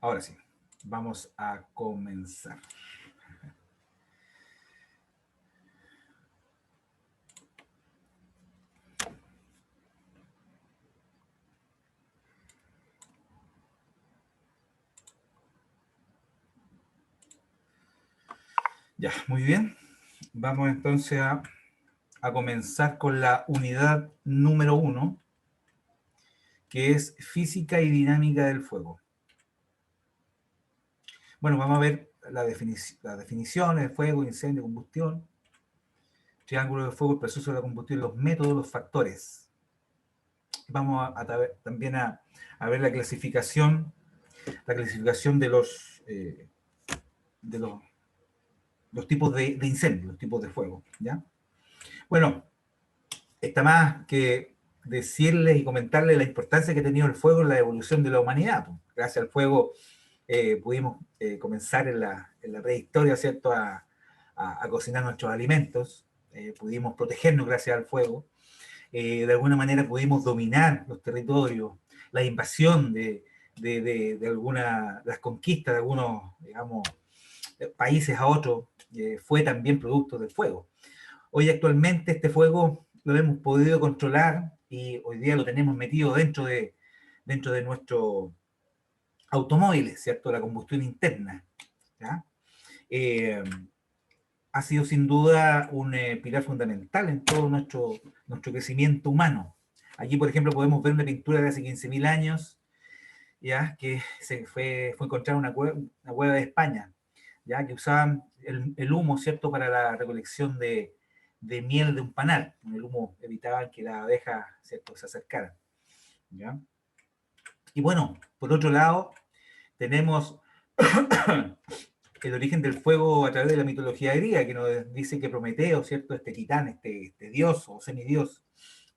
Ahora sí, vamos a comenzar. Ya, muy bien. Vamos entonces a comenzar con la unidad número 1, que es física y dinámica del fuego. Bueno, vamos a ver las definiciones de fuego, incendio, combustión, triángulo de fuego, el proceso de la combustión, los métodos, los factores. Vamos también a ver la clasificación de los tipos de incendios, los tipos de fuego, ¿ya? Bueno, está más que decirles y comentarles la importancia que ha tenido el fuego en la evolución de la humanidad. Gracias al fuego pudimos comenzar en la prehistoria, ¿cierto?, a cocinar nuestros alimentos, pudimos protegernos gracias al fuego, de alguna manera pudimos dominar los territorios, la invasión de algunas, las conquistas de algunos, digamos, países a otros, fue también producto del fuego. Hoy actualmente este fuego lo hemos podido controlar y hoy día lo tenemos metido dentro de nuestros automóviles, ¿cierto? La combustión interna, ¿ya? Ha sido sin duda un pilar fundamental en todo nuestro crecimiento humano. Aquí, por ejemplo, podemos ver una pintura de hace 15.000 años, ¿ya? Que fue encontrada una cueva de España, ¿ya? Que usaban el humo, ¿cierto?, para la recolección de miel de un panal. Con el humo evitaban que las abejas, ¿cierto?, se acercaran, ¿ya? Y bueno, por otro lado, tenemos el origen del fuego a través de la mitología griega, que nos dice que Prometeo, ¿cierto?, este titán, este dios o semidios,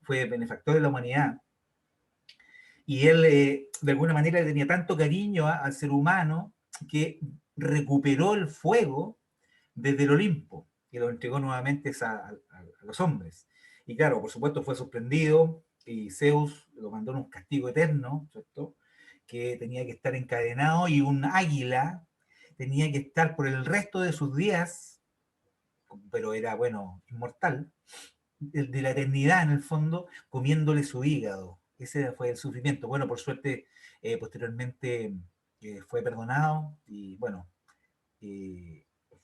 fue benefactor de la humanidad. Y él, de alguna manera, tenía tanto cariño al ser humano que recuperó el fuego desde el Olimpo y lo entregó nuevamente a los hombres. Y claro, por supuesto fue sorprendido y Zeus lo mandó en un castigo eterno, ¿cierto?, que tenía que estar encadenado, y un águila tenía que estar por el resto de sus días, pero era, bueno, inmortal, de la eternidad en el fondo, comiéndole su hígado. Ese fue el sufrimiento. Bueno, por suerte, posteriormente fue perdonado y, bueno,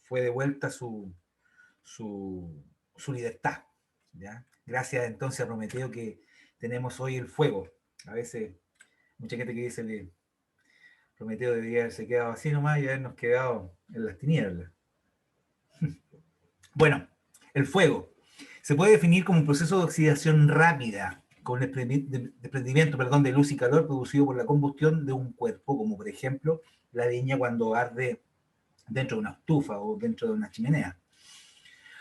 fue de vuelta su libertad, ¿ya? Gracias entonces a Prometeo que tenemos hoy el fuego. A veces, mucha gente que dice que Prometeo debería haberse quedado así nomás y habernos quedado en las tinieblas. Bueno, el fuego se puede definir como un proceso de oxidación rápida con desprendimiento, de luz y calor producido por la combustión de un cuerpo, como por ejemplo la leña cuando arde dentro de una estufa o dentro de una chimenea.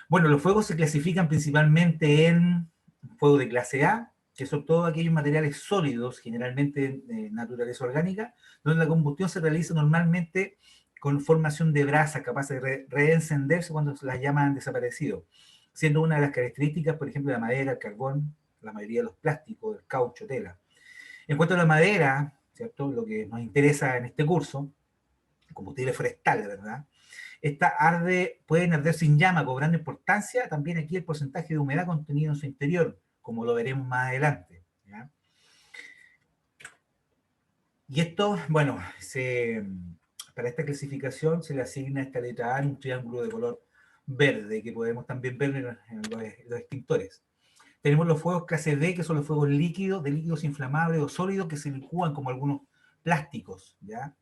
Bueno, los fuegos se clasifican principalmente en fuego de clase A, que son todos aquellos materiales sólidos, generalmente de naturaleza orgánica, donde la combustión se realiza normalmente con formación de brasas capaces de reencenderse cuando las llamas han desaparecido, siendo una de las características, por ejemplo, la madera, el carbón, la mayoría de los plásticos, el caucho, tela. En cuanto a la madera, ¿cierto?, lo que nos interesa en este curso, combustible forestal, ¿verdad?, pueden arder sin llama, cobrando importancia también aquí el porcentaje de humedad contenido en su interior, como lo veremos más adelante, ¿ya? Y esto, bueno, para esta clasificación se le asigna esta letra A en un triángulo de color verde, que podemos también ver en los extintores. Tenemos los fuegos clase B, que son los fuegos líquidos, de líquidos inflamables o sólidos que se licúan como algunos plásticos, ¿ya?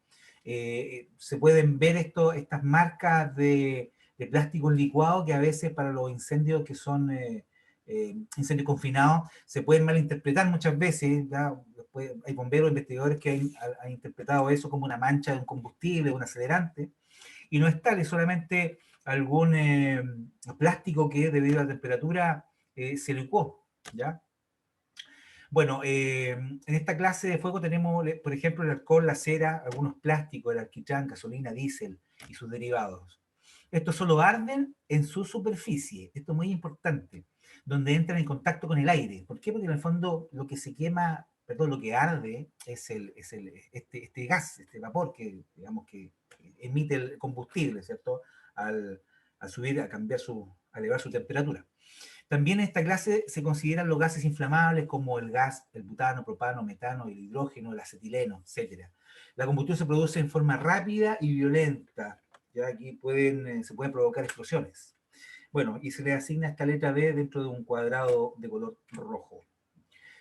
Se pueden ver estas marcas de plásticos licuados que a veces para los incendios que son incendios confinados se pueden malinterpretar muchas veces, ¿ya? Después hay bomberos, investigadores que han interpretado eso como una mancha de un combustible, un acelerante, y no es tal, es solamente algún plástico que debido a la temperatura se licuó, ¿ya? Bueno, en esta clase de fuego tenemos, por ejemplo, el alcohol, la cera, algunos plásticos, el alquitrán, gasolina, diésel y sus derivados. Estos solo arden en su superficie, esto es muy importante, donde entran en contacto con el aire. ¿Por qué? Porque en el fondo lo que se quema perdón, lo que arde es este gas, este vapor que, digamos, que emite el combustible, ¿cierto? Al subir, a elevar su temperatura. También en esta clase se consideran los gases inflamables como el gas, el butano, propano, metano, el hidrógeno, el acetileno, etc. La combustión se produce en forma rápida y violenta. Ya aquí se pueden provocar explosiones. Bueno, y se le asigna esta letra B dentro de un cuadrado de color rojo.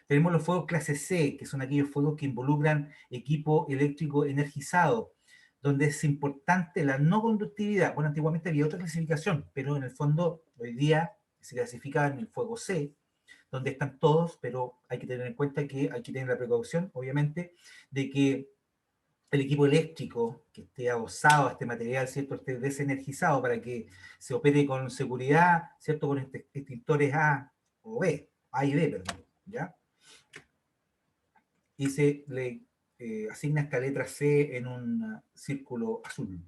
Tenemos los fuegos clase C, que son aquellos fuegos que involucran equipo eléctrico energizado, donde es importante la no conductividad. Bueno, antiguamente había otra clasificación, pero en el fondo hoy día se clasifica en el fuego C, donde están todos, pero hay que tener en cuenta que hay que tener la precaución, obviamente, de que el equipo eléctrico que esté adosado a este material, ¿cierto?, esté desenergizado para que se opere con seguridad, ¿cierto?, con extintores A y B, perdón, ¿ya? Y se le asigna esta letra C en un círculo azul.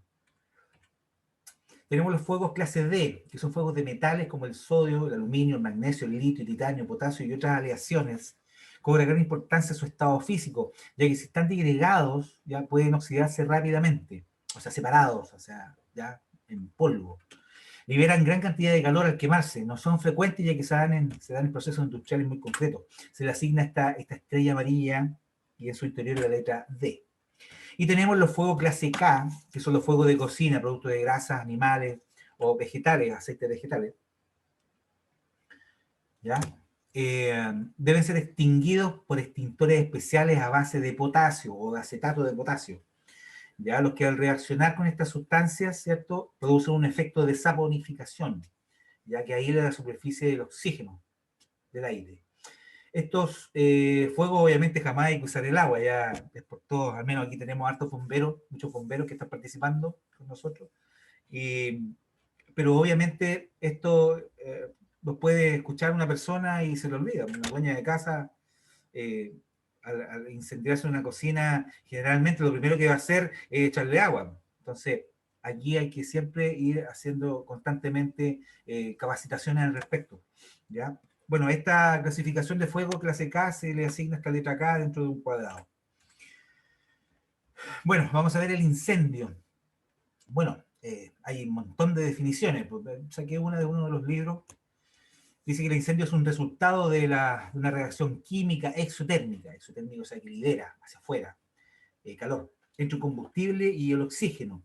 Tenemos los fuegos clase D, que son fuegos de metales como el sodio, el aluminio, el magnesio, el litio, el titanio, potasio y otras aleaciones. Cobra gran importancia su estado físico, ya que si están digregados, ya pueden oxidarse rápidamente, o sea, separados, o sea, ya en polvo. Liberan gran cantidad de calor al quemarse, no son frecuentes ya que se dan en procesos industriales muy concretos. Se le asigna esta estrella amarilla y en su interior la letra D. Y tenemos los fuegos clase K, que son los fuegos de cocina, productos de grasas, animales o vegetales, aceites vegetales. ¿Ya? Deben ser extinguidos por extintores especiales a base de potasio o de acetato de potasio. ¿Ya? Los que al reaccionar con estas sustancias, ¿cierto?, producen un efecto de saponificación, ya que aísla la superficie del oxígeno del aire. Estos fuegos obviamente jamás hay que usar el agua, ya es por todos, al menos aquí tenemos hartos bomberos, muchos bomberos que están participando con nosotros, pero obviamente esto lo puede escuchar una persona y se lo olvida, una dueña de casa eh, al incendiarse una cocina, generalmente lo primero que va a hacer es echarle agua, entonces aquí hay que siempre ir haciendo constantemente capacitaciones al respecto, ¿ya? Bueno, esta clasificación de fuego clase K se le asigna esta letra K dentro de un cuadrado. Bueno, vamos a ver el incendio. Bueno, hay un montón de definiciones. Saqué una de uno de los libros. Dice que el incendio es un resultado de una reacción química exotérmica. Exotérmica, o sea, que libera hacia afuera calor entre el combustible y el oxígeno.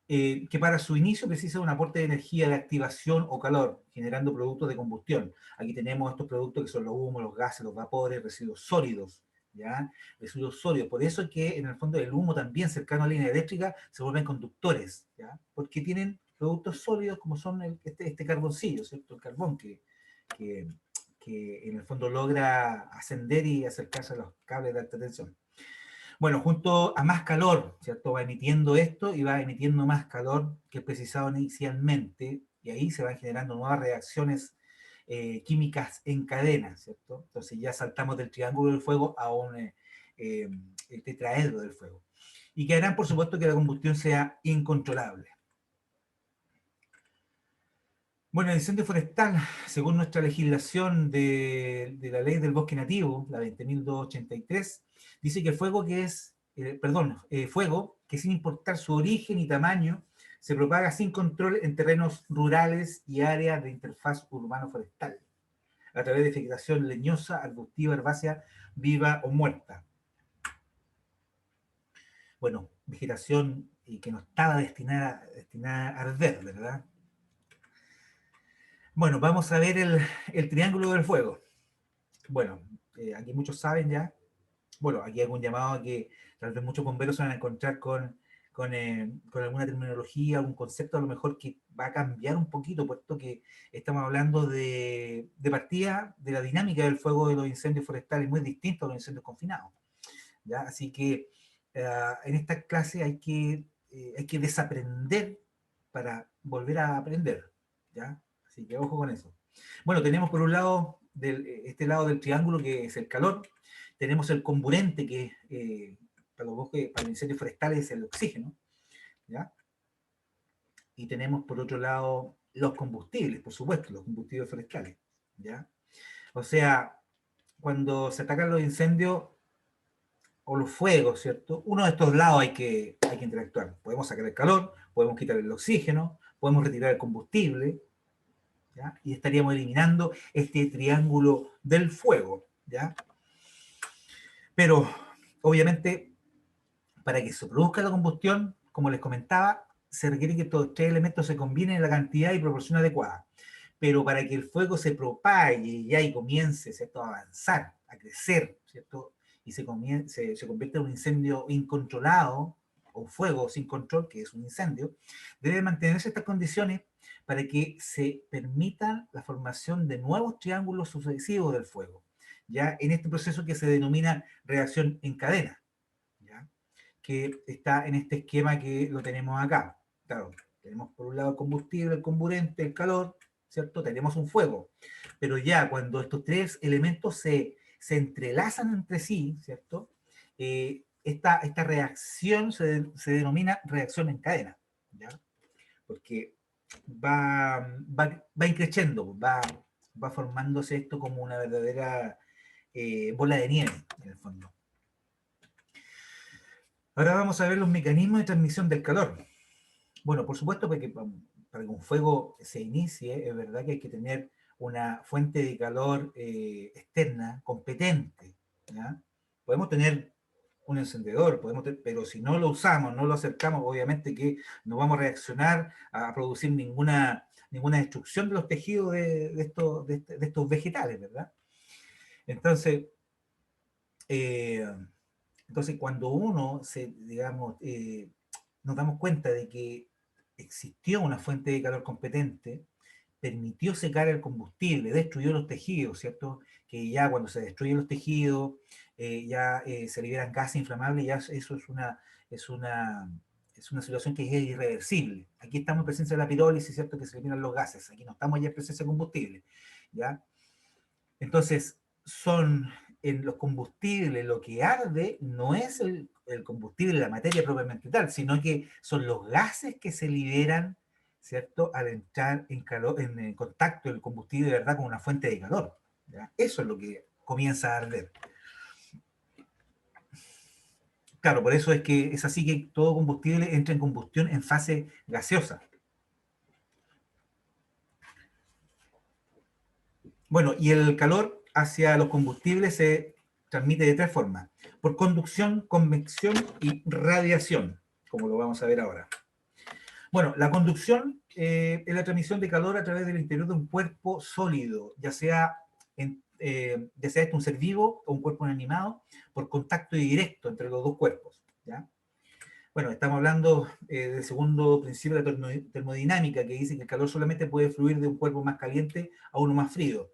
Que para su inicio precisa un aporte de energía de activación o calor, generando productos de combustión. Aquí tenemos estos productos que son los humos, los gases, los vapores, residuos sólidos, ¿ya? Residuos sólidos. Por eso es que en el fondo el humo también cercano a la línea eléctrica se vuelven conductores, ¿ya? Porque tienen productos sólidos como son este carboncillo, ¿cierto? El carbón que, que en el fondo logra ascender y acercarse a los cables de alta tensión. Bueno, junto a más calor, ¿cierto? Va emitiendo esto y va emitiendo más calor que el precisado inicialmente, y ahí se van generando nuevas reacciones químicas en cadena, ¿cierto? Entonces ya saltamos del triángulo del fuego a el tetraedro del fuego. Y que harán, por supuesto, que la combustión sea incontrolable. Bueno, el incendio forestal, según nuestra legislación de la ley del bosque nativo, la 20.283, dice que el fuego fuego que sin importar su origen y tamaño, se propaga sin control en terrenos rurales y áreas de interfaz urbano-forestal, a través de vegetación leñosa, arbustiva, herbácea, viva o muerta. Bueno, vegetación que no estaba destinada a arder, ¿verdad? Bueno, vamos a ver el triángulo del fuego. Bueno, aquí muchos saben ya. Bueno, aquí hay algún llamado a que tal vez muchos bomberos se van a encontrar con alguna terminología, algún concepto a lo mejor que va a cambiar un poquito, puesto que estamos hablando de partida de la dinámica del fuego de los incendios forestales, muy distinto a los incendios confinados, ¿ya? Así que en esta clase hay que desaprender para volver a aprender, ¿ya? Así que ojo con eso. Bueno, tenemos por un lado, este lado del triángulo, que es el calor. Tenemos el comburente, que para los bosques, para los incendios forestales es el oxígeno, ¿ya? Y tenemos por otro lado los combustibles, por supuesto, los combustibles forestales, ¿ya? O sea, cuando se atacan los incendios o los fuegos, ¿cierto? Uno de estos lados hay que interactuar. Podemos sacar el calor, podemos quitar el oxígeno, podemos retirar el combustible, ¿ya? Y estaríamos eliminando este triángulo del fuego, ¿ya? Pero, obviamente, para que se produzca la combustión, como les comentaba, se requiere que estos tres elementos se combinen en la cantidad y proporción adecuada. Pero para que el fuego se propague ya y comience, ¿cierto?, a avanzar, a crecer, ¿cierto?, y se convierta en un incendio incontrolado, o un fuego sin control, que es un incendio, debe mantenerse estas condiciones para que se permita la formación de nuevos triángulos sucesivos del fuego, ya en este proceso que se denomina reacción en cadena, ¿ya?, que está en este esquema que lo tenemos acá. Claro, tenemos por un lado el combustible, el comburente, el calor, ¿cierto? Tenemos un fuego. Pero ya cuando estos tres elementos se entrelazan entre sí, ¿cierto? Esta reacción se denomina reacción en cadena, ¿ya? Porque va increciendo, va formándose esto como una verdadera bola de nieve, en el fondo. Ahora vamos a ver los mecanismos de transmisión del calor. Bueno, por supuesto, para que un fuego se inicie, es verdad que hay que tener una fuente de calor externa, competente, ¿ya? Podemos tener un encendedor, pero si no lo usamos, no lo acercamos, obviamente que no vamos a reaccionar a producir ninguna destrucción de los tejidos de estos vegetales, ¿verdad? Entonces, eh, cuando uno digamos, nos damos cuenta de que existió una fuente de calor competente, permitió secar el combustible, destruyó los tejidos, ¿cierto? Que ya cuando se destruyen los tejidos, se liberan gases inflamables, ya eso es una, es una situación que es irreversible. Aquí estamos en presencia de la pirólisis, ¿cierto? Que se eliminan los gases, aquí no estamos ya en presencia de combustible, ¿ya? Entonces, son en los combustibles, lo que arde no es el combustible, la materia propiamente tal, sino que son los gases que se liberan, ¿cierto?, al entrar en contacto el combustible de verdad con una fuente de calor, ¿ya? Eso es lo que comienza a arder. Claro, por eso es que es así que todo combustible entra en combustión en fase gaseosa. Bueno, y el calor hacia los combustibles se transmite de tres formas: por conducción, convección y radiación, como lo vamos a ver ahora. Bueno, la conducción es la transmisión de calor a través del interior de un cuerpo sólido, ya sea un ser vivo o un cuerpo inanimado, por contacto directo entre los dos cuerpos, ¿ya? Bueno, estamos hablando del segundo principio de la termodinámica, que dice que el calor solamente puede fluir de un cuerpo más caliente a uno más frío.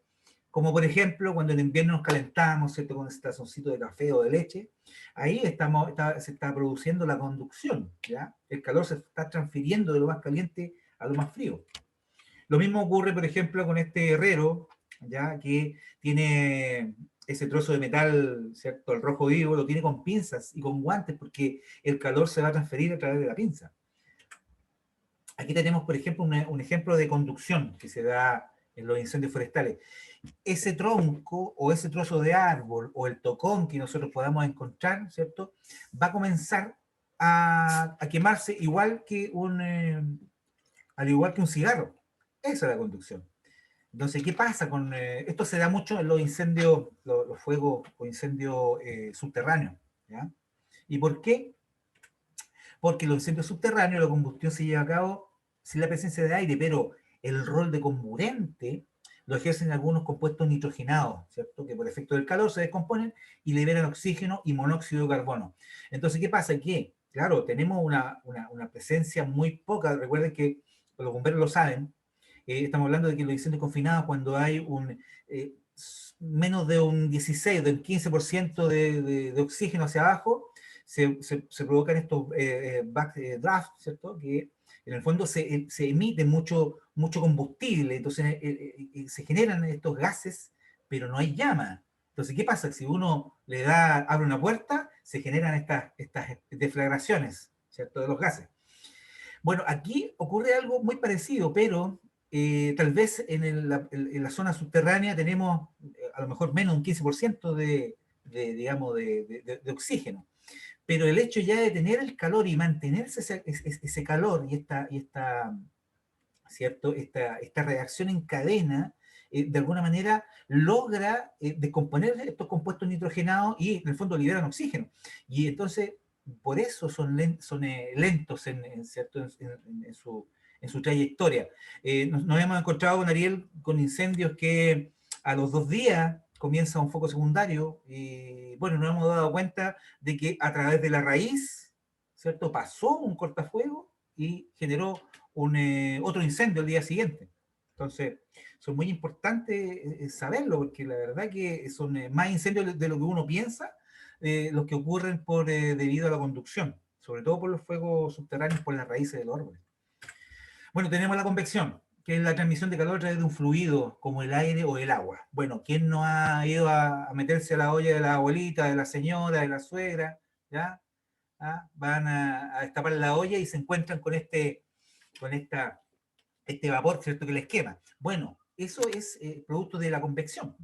Como por ejemplo, cuando en invierno nos calentamos, ¿cierto?, con ese tazoncito de café o de leche, ahí se está produciendo la conducción, ¿ya? El calor se está transfiriendo de lo más caliente a lo más frío. Lo mismo ocurre, por ejemplo, con este herrero, ¿ya?, que tiene ese trozo de metal, ¿cierto?, el rojo vivo, lo tiene con pinzas y con guantes, porque el calor se va a transferir a través de la pinza. Aquí tenemos, por ejemplo, un ejemplo de conducción que se da en los incendios forestales. Ese tronco o ese trozo de árbol o el tocón que nosotros podamos encontrar, ¿cierto?, va a comenzar a quemarse al igual que un cigarro. Esa es la conducción. Entonces, ¿qué pasa con esto? Se da mucho en los incendios, los fuegos o incendios subterráneos, ¿ya? ¿Y por qué? Porque los incendios subterráneos, la combustión se lleva a cabo sin la presencia de aire, pero el rol de comburente lo ejercen algunos compuestos nitrogenados, ¿cierto?, que por efecto del calor se descomponen y liberan oxígeno y monóxido de carbono. Entonces, ¿qué pasa? Que, claro, tenemos una presencia muy poca. Recuerden que los bomberos lo saben. Estamos hablando de que los incendios confinados, cuando hay eh, menos de un 16, de un 15% de oxígeno hacia abajo, se provocan estos backdraft, ¿cierto?, que en el fondo se emite mucho combustible, entonces se generan estos gases, pero no hay llama. Entonces, ¿qué pasa? Si uno abre una puerta, se generan estas deflagraciones, ¿cierto?, de los gases. Bueno, aquí ocurre algo muy parecido, pero tal vez en la zona subterránea tenemos a lo mejor menos de un 15% digamos, de oxígeno. Pero el hecho ya de tener el calor y mantenerse ese calor ¿cierto? Esta reacción en cadena, de alguna manera logra descomponer estos compuestos nitrogenados y en el fondo liberan oxígeno. Y entonces, por eso son lentos ¿cierto? En su trayectoria. Nos hemos encontrado con Ariel con incendios que a los 2 días comienza un foco secundario y bueno, nos hemos dado cuenta de que a través de la raíz, ¿cierto? Pasó un cortafuego y generó otro incendio el día siguiente. Entonces, son muy importantes saberlo, porque la verdad que son más incendios de lo que uno piensa, los que ocurren debido a la conducción, sobre todo por los fuegos subterráneos, por las raíces de los árboles. Bueno, tenemos la convección, que es la transmisión de calor a través de un fluido, como el aire o el agua. Bueno, ¿quién no ha ido a meterse a la olla de la abuelita, de la señora, de la suegra? ¿Ya? ¿Ah? Van a destapar la olla y se encuentran con este vapor, ¿cierto?, que les quema. Bueno, eso es producto de la convección,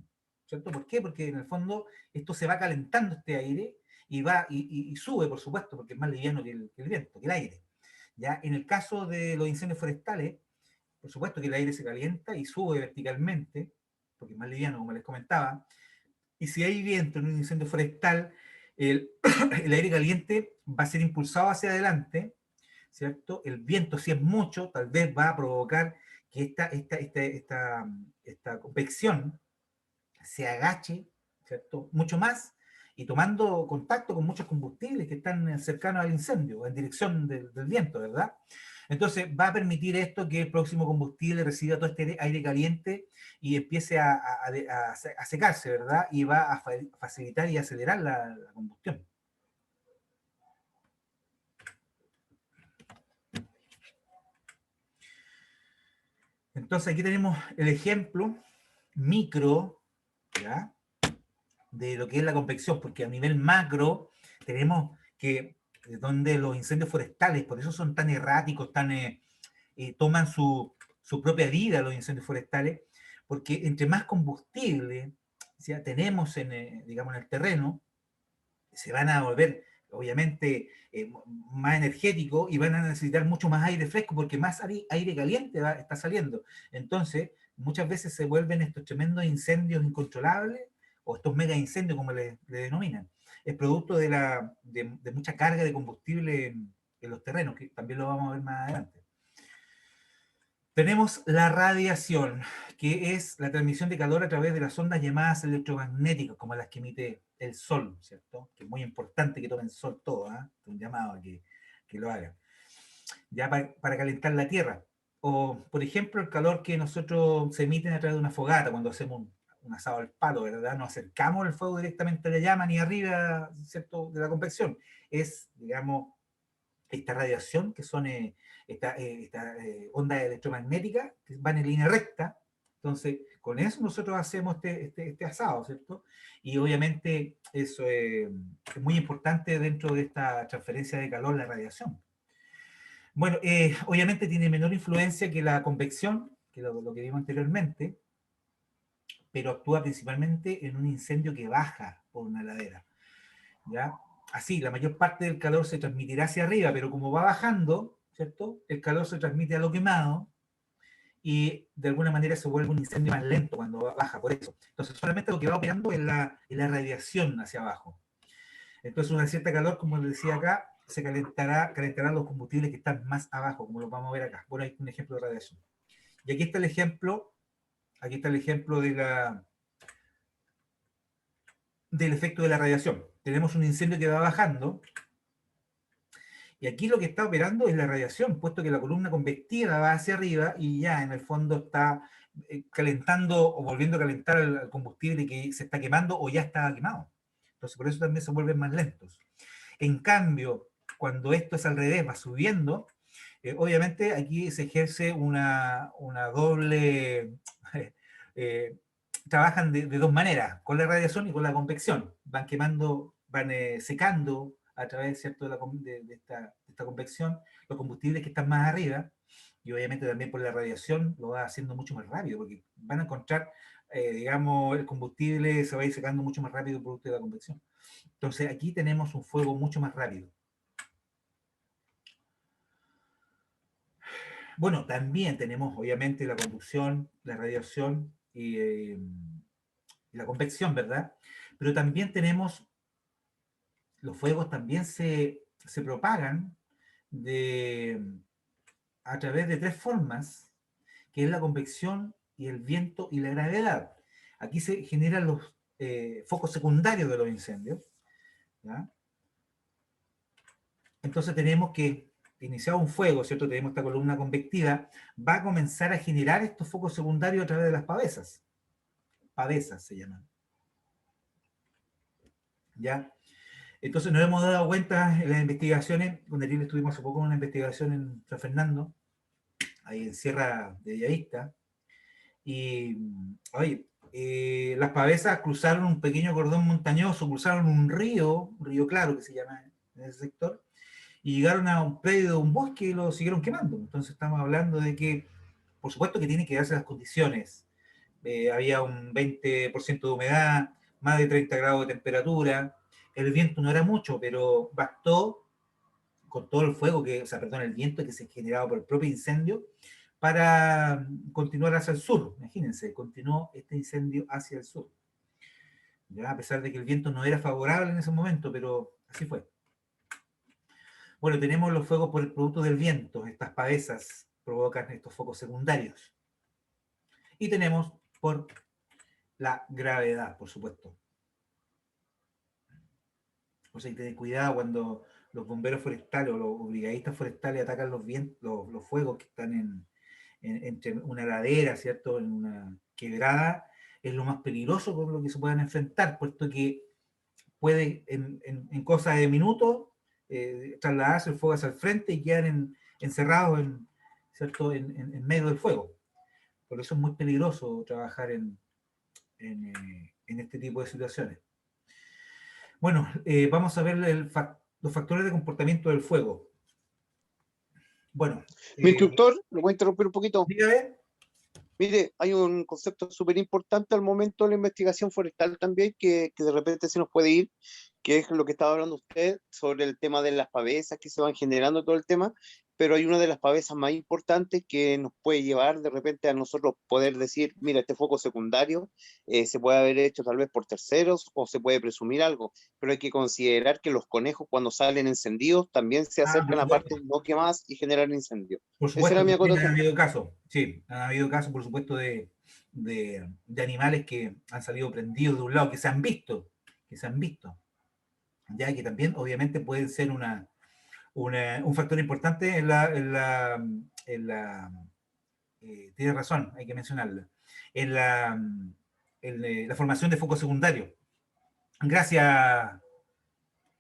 ¿cierto? ¿Por qué? Porque en el fondo esto se va calentando este aire y sube, por supuesto, porque es más liviano que el viento, que el aire. ¿Ya? En el caso de los incendios forestales, por supuesto que el aire se calienta y sube verticalmente, porque es más liviano, como les comentaba, y si hay viento en un incendio forestal, el, el aire caliente va a ser impulsado hacia adelante, ¿cierto? El viento, si es mucho, tal vez va a provocar que esta convección se agache, ¿cierto? Mucho más y tomando contacto con muchos combustibles que están cercanos al incendio, en dirección del viento, ¿verdad? Entonces va a permitir esto que el próximo combustible reciba todo este aire caliente y empiece a secarse, ¿verdad? Y va a facilitar y acelerar la combustión. Entonces aquí tenemos el ejemplo micro, ¿ya?, de lo que es la convección, porque a nivel macro tenemos que donde los incendios forestales, por eso son tan erráticos, toman su propia vida los incendios forestales, porque entre más combustible, ¿sí?, tenemos digamos, en el terreno, se van a volver obviamente más energéticos y van a necesitar mucho más aire fresco porque más aire caliente está saliendo. Entonces, muchas veces se vuelven estos tremendos incendios incontrolables o estos mega incendios como le denominan. Es producto de mucha carga de combustible en los terrenos, que también lo vamos a ver más adelante. Tenemos la radiación, que es la transmisión de calor a través de las ondas llamadas electromagnéticas, como las que emite el Sol, ¿cierto? Que es muy importante que tomen sol todo, ¿eh? Un llamado a que lo hagan. Ya para calentar la Tierra. O, por ejemplo, el calor que nosotros se emite a través de una fogata, cuando hacemos un asado al palo, ¿verdad? No acercamos el fuego directamente a la llama ni arriba, ¿cierto?, de la convección. Es, digamos, esta radiación, que son esta ondas electromagnéticas que van en línea recta. Entonces, con eso nosotros hacemos este asado, ¿cierto? Y obviamente eso es muy importante dentro de esta transferencia de calor, la radiación. Bueno, obviamente tiene menor influencia que la convección, que lo que vimos anteriormente, pero actúa principalmente en un incendio que baja por una ladera, ¿ya? Así, la mayor parte del calor se transmitirá hacia arriba, pero como va bajando, ¿cierto?, el calor se transmite a lo quemado y de alguna manera se vuelve un incendio más lento cuando baja, por eso. Entonces, solamente lo que va operando es la radiación hacia abajo. Entonces, una cierta calor, como les decía acá, se calentarán los combustibles que están más abajo, como lo vamos a ver acá. Bueno, hay un ejemplo de radiación. Y aquí está el ejemplo del efecto de la radiación. Tenemos un incendio que va bajando, y aquí lo que está operando es la radiación, puesto que la columna convectiva va hacia arriba y ya en el fondo está calentando o volviendo a calentar el combustible que se está quemando o ya está quemado. Entonces, por eso también se vuelven más lentos. En cambio, cuando esto es al revés, va subiendo, obviamente aquí se ejerce una doble... trabajan de dos maneras, con la radiación y con la convección. Van quemando, van secando a través, ¿cierto?, de esta convección los combustibles que están más arriba, y obviamente también por la radiación lo va haciendo mucho más rápido, porque van a encontrar, digamos, el combustible se va a ir secando mucho más rápido producto de la convección. Entonces aquí tenemos un fuego mucho más rápido. Bueno, también tenemos obviamente la conducción, la radiación y la convección, ¿verdad? Pero también tenemos, los fuegos también se propagan a través de tres formas, que es la convección y el viento y la gravedad. Aquí se generan los focos secundarios de los incendios, ¿ya? Entonces tenemos que, iniciado un fuego, ¿cierto? Tenemos esta columna convectiva, va a comenzar a generar estos focos secundarios a través de las pavesas. Pavesas se llaman, ¿ya? Entonces nos hemos dado cuenta en las investigaciones, con Darío estuvimos hace poco en una investigación en San Fernando, ahí en Sierra de Bellavista, y, oye, las pavesas cruzaron un pequeño cordón montañoso, cruzaron un río claro que se llama en ese sector, y llegaron a un predio de un bosque y lo siguieron quemando. Entonces estamos hablando de que, por supuesto que tienen que darse las condiciones. Había un 20% de humedad, más de 30 grados de temperatura, el viento no era mucho, pero bastó con todo el fuego, o sea, perdón, el viento que se generaba por el propio incendio, para continuar hacia el sur. Imagínense, continuó este incendio hacia el sur. Ya, a pesar de que el viento no era favorable en ese momento, pero así fue. Bueno, tenemos los fuegos por el producto del viento, estas pavesas provocan estos focos secundarios. Y tenemos por la gravedad, por supuesto. O sea, hay que tener cuidado cuando los bomberos forestales o los brigadistas forestales atacan los fuegos que están entre una ladera, ¿cierto? En una quebrada, es lo más peligroso por lo que se puedan enfrentar, puesto que puede en cosas de minutos trasladarse el fuego hacia el frente y quedar encerrados ¿cierto? En medio del fuego. Por eso es muy peligroso trabajar en este tipo de situaciones. Bueno, vamos a ver los factores de comportamiento del fuego. Bueno, Mi instructor, lo voy a interrumpir un poquito. dígame. Mire, hay un concepto súper importante al momento de la investigación forestal también que de repente se nos puede ir, que es lo que estaba hablando usted sobre el tema de las pavesas que se van generando, todo el tema, pero hay una de las pavesas más importantes que nos puede llevar de repente a nosotros poder decir, mira, este foco secundario se puede haber hecho tal vez por terceros o se puede presumir algo, pero hay que considerar que los conejos cuando salen encendidos también se Por acercan a supuesto. partes no quemadas y generan incendio. Por Esa supuesto, era mi también han acotación. habido casos, sí, han habido casos, por supuesto, de animales que han salido prendidos de un lado, que se han visto, ya que también obviamente pueden ser un factor importante tiene razón, hay que mencionarlo, en la formación de focos secundarios. Gracias,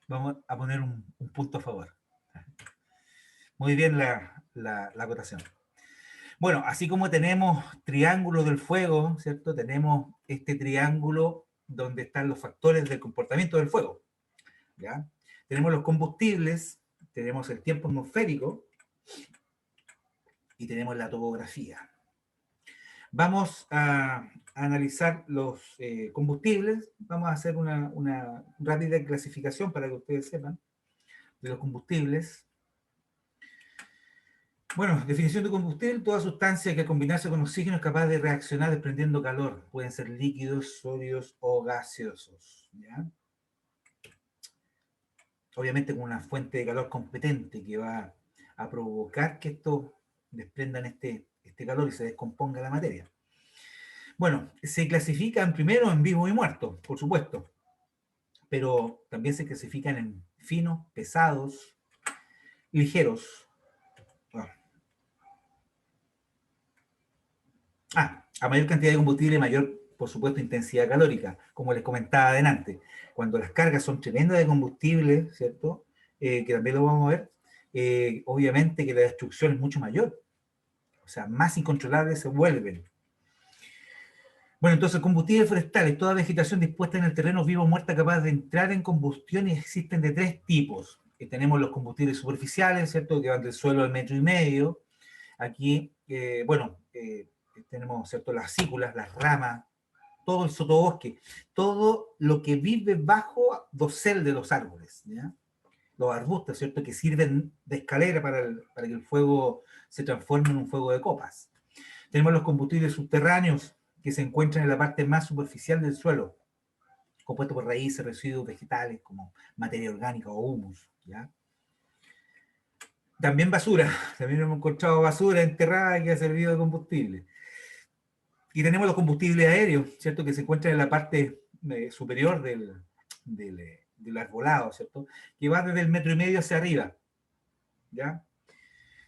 vamos a poner un punto a favor. Muy bien la acotación. Bueno, así como tenemos triángulo del fuego, ¿cierto? Tenemos este triángulo donde están los factores del comportamiento del fuego, ¿ya? Tenemos los combustibles, tenemos el tiempo atmosférico y tenemos la topografía. Vamos a analizar los combustibles, vamos a hacer una rápida clasificación para que ustedes sepan de los combustibles. Bueno, definición de combustible, toda sustancia que al combinarse con oxígeno es capaz de reaccionar desprendiendo calor. Pueden ser líquidos, sólidos o gaseosos, ¿ya? Obviamente con una fuente de calor competente que va a provocar que estos desprendan este calor y se descomponga la materia. Bueno, se clasifican primero en vivos y muertos, por supuesto, pero también se clasifican en finos, pesados, ligeros. A mayor cantidad de combustible, mayor, por supuesto, intensidad calórica, como les comentaba adelante. Cuando las cargas son tremendas de combustible, ¿cierto? Que también lo vamos a ver, obviamente que la destrucción es mucho mayor. O sea, más incontrolables se vuelven. Bueno, entonces, combustibles forestales, toda vegetación dispuesta en el terreno vivo o muerta capaz de entrar en combustión y existen de tres tipos. Tenemos los combustibles superficiales, ¿cierto? Que van del suelo al 1,5 metros. Aquí, bueno, tenemos, ¿cierto?, las sículas, las ramas, todo el sotobosque, todo lo que vive bajo dosel de los árboles, ¿ya? Los arbustos, ¿cierto?, que sirven de escalera para que el fuego se transforme en un fuego de copas. Tenemos los combustibles subterráneos que se encuentran en la parte más superficial del suelo, compuestos por raíces, residuos vegetales como materia orgánica o humus, ¿ya? También basura, también hemos encontrado basura enterrada que ha servido de combustible. Y tenemos los combustibles aéreos, ¿cierto?, que se encuentran en la parte superior del arbolado, ¿cierto?, que va desde el 1,5 metros hacia arriba, ¿ya?,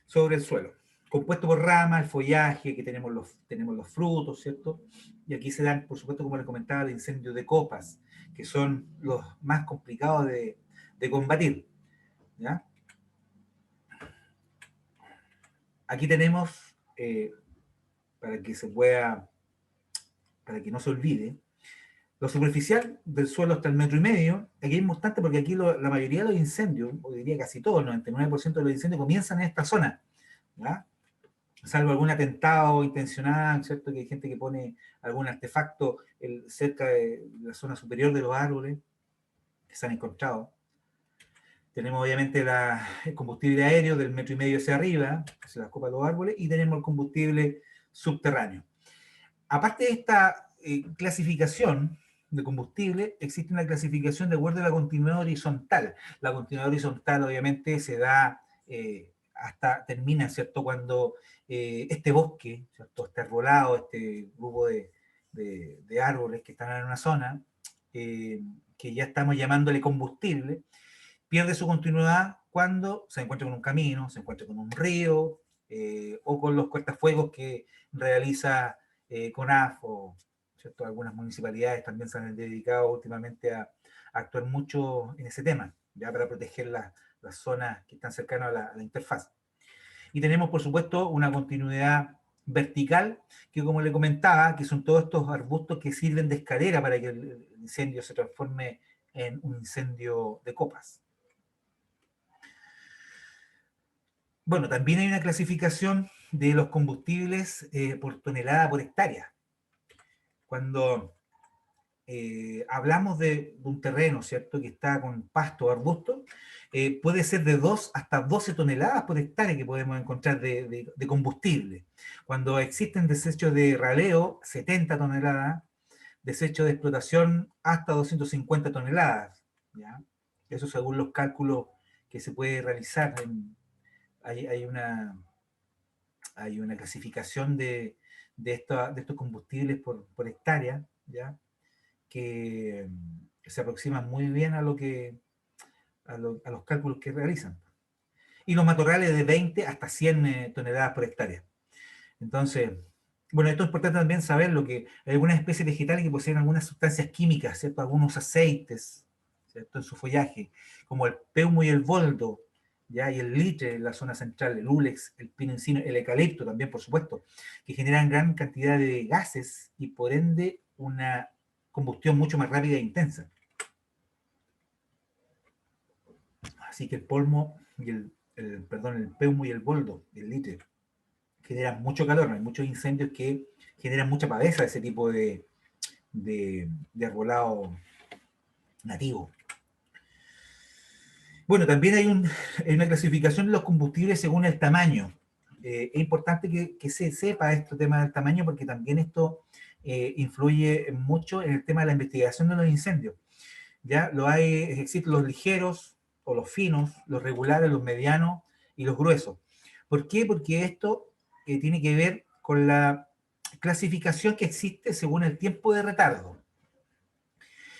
sobre el suelo, compuesto por ramas, el follaje, que tenemos los frutos, ¿cierto? Y aquí se dan, por supuesto, como les comentaba, los incendios de copas, que son los más complicados de combatir, ¿ya? Aquí tenemos, para que se pueda, para que no se olvide, lo superficial del suelo hasta el 1,5 metros. Aquí es importante porque aquí la mayoría de los incendios, o diría casi todo, el 99% de los incendios comienzan en esta zona, ¿ya? Salvo algún atentado intencional, ¿cierto? Que hay gente que pone algún artefacto cerca de la zona superior de los árboles que se han encontrado. Tenemos obviamente el combustible aéreo del 1,5 metros hacia arriba, hacia las copas de los árboles, y tenemos el combustible subterráneo. Aparte de esta clasificación de combustible, existe una clasificación de acuerdo a la continuidad horizontal. La continuidad horizontal obviamente se da hasta termina, ¿cierto?, cuando este bosque, ¿cierto?, este arbolado, este grupo de árboles que están en una zona, que ya estamos llamándole combustible, pierde su continuidad cuando se encuentra con un camino, se encuentra con un río, o con los cortafuegos que realiza CONAF, o, ¿cierto?, algunas municipalidades también se han dedicado últimamente a actuar mucho en ese tema, ya para proteger las zonas que están cercanas a la interfaz. Y tenemos, por supuesto, una continuidad vertical, que como le comentaba, que son todos estos arbustos que sirven de escalera para que el incendio se transforme en un incendio de copas. Bueno, también hay una clasificación de los combustibles por tonelada por hectárea. Cuando hablamos de un terreno, ¿cierto?, que está con pasto o arbusto, puede ser de 2 hasta 12 toneladas por hectárea que podemos encontrar de combustible. Cuando existen desechos de raleo, 70 toneladas, desechos de explotación hasta 250 toneladas, ¿ya? Eso según los cálculos que se puede realizar. Hay una clasificación de estos combustibles por hectárea, ¿ya?, que se aproximan muy bien a los cálculos que realizan. Y los matorrales de 20 hasta 100 toneladas por hectárea. Entonces, bueno, esto es importante también saber lo que hay algunas especies vegetales que poseen algunas sustancias químicas, ¿cierto?, algunos aceites, ¿cierto?, en su follaje, como el peumo y el boldo, ¿ya?, y el litre en la zona central, el úlex, el pino encino, el eucalipto también, por supuesto, que generan gran cantidad de gases y por ende una combustión mucho más rápida e intensa. Así que el polmo y el peumo y el boldo, el litre, generan mucho calor. Hay muchos incendios que generan mucha pavesa, ese tipo de arbolado nativo. Bueno, también hay una clasificación de los combustibles según el tamaño. Es importante que se sepa este tema del tamaño, porque también esto influye mucho en el tema de la investigación de los incendios. ¿Ya? Existen los ligeros o los finos, los regulares, los medianos y los gruesos. ¿Por qué? Porque esto tiene que ver con la clasificación que existe según el tiempo de retardo.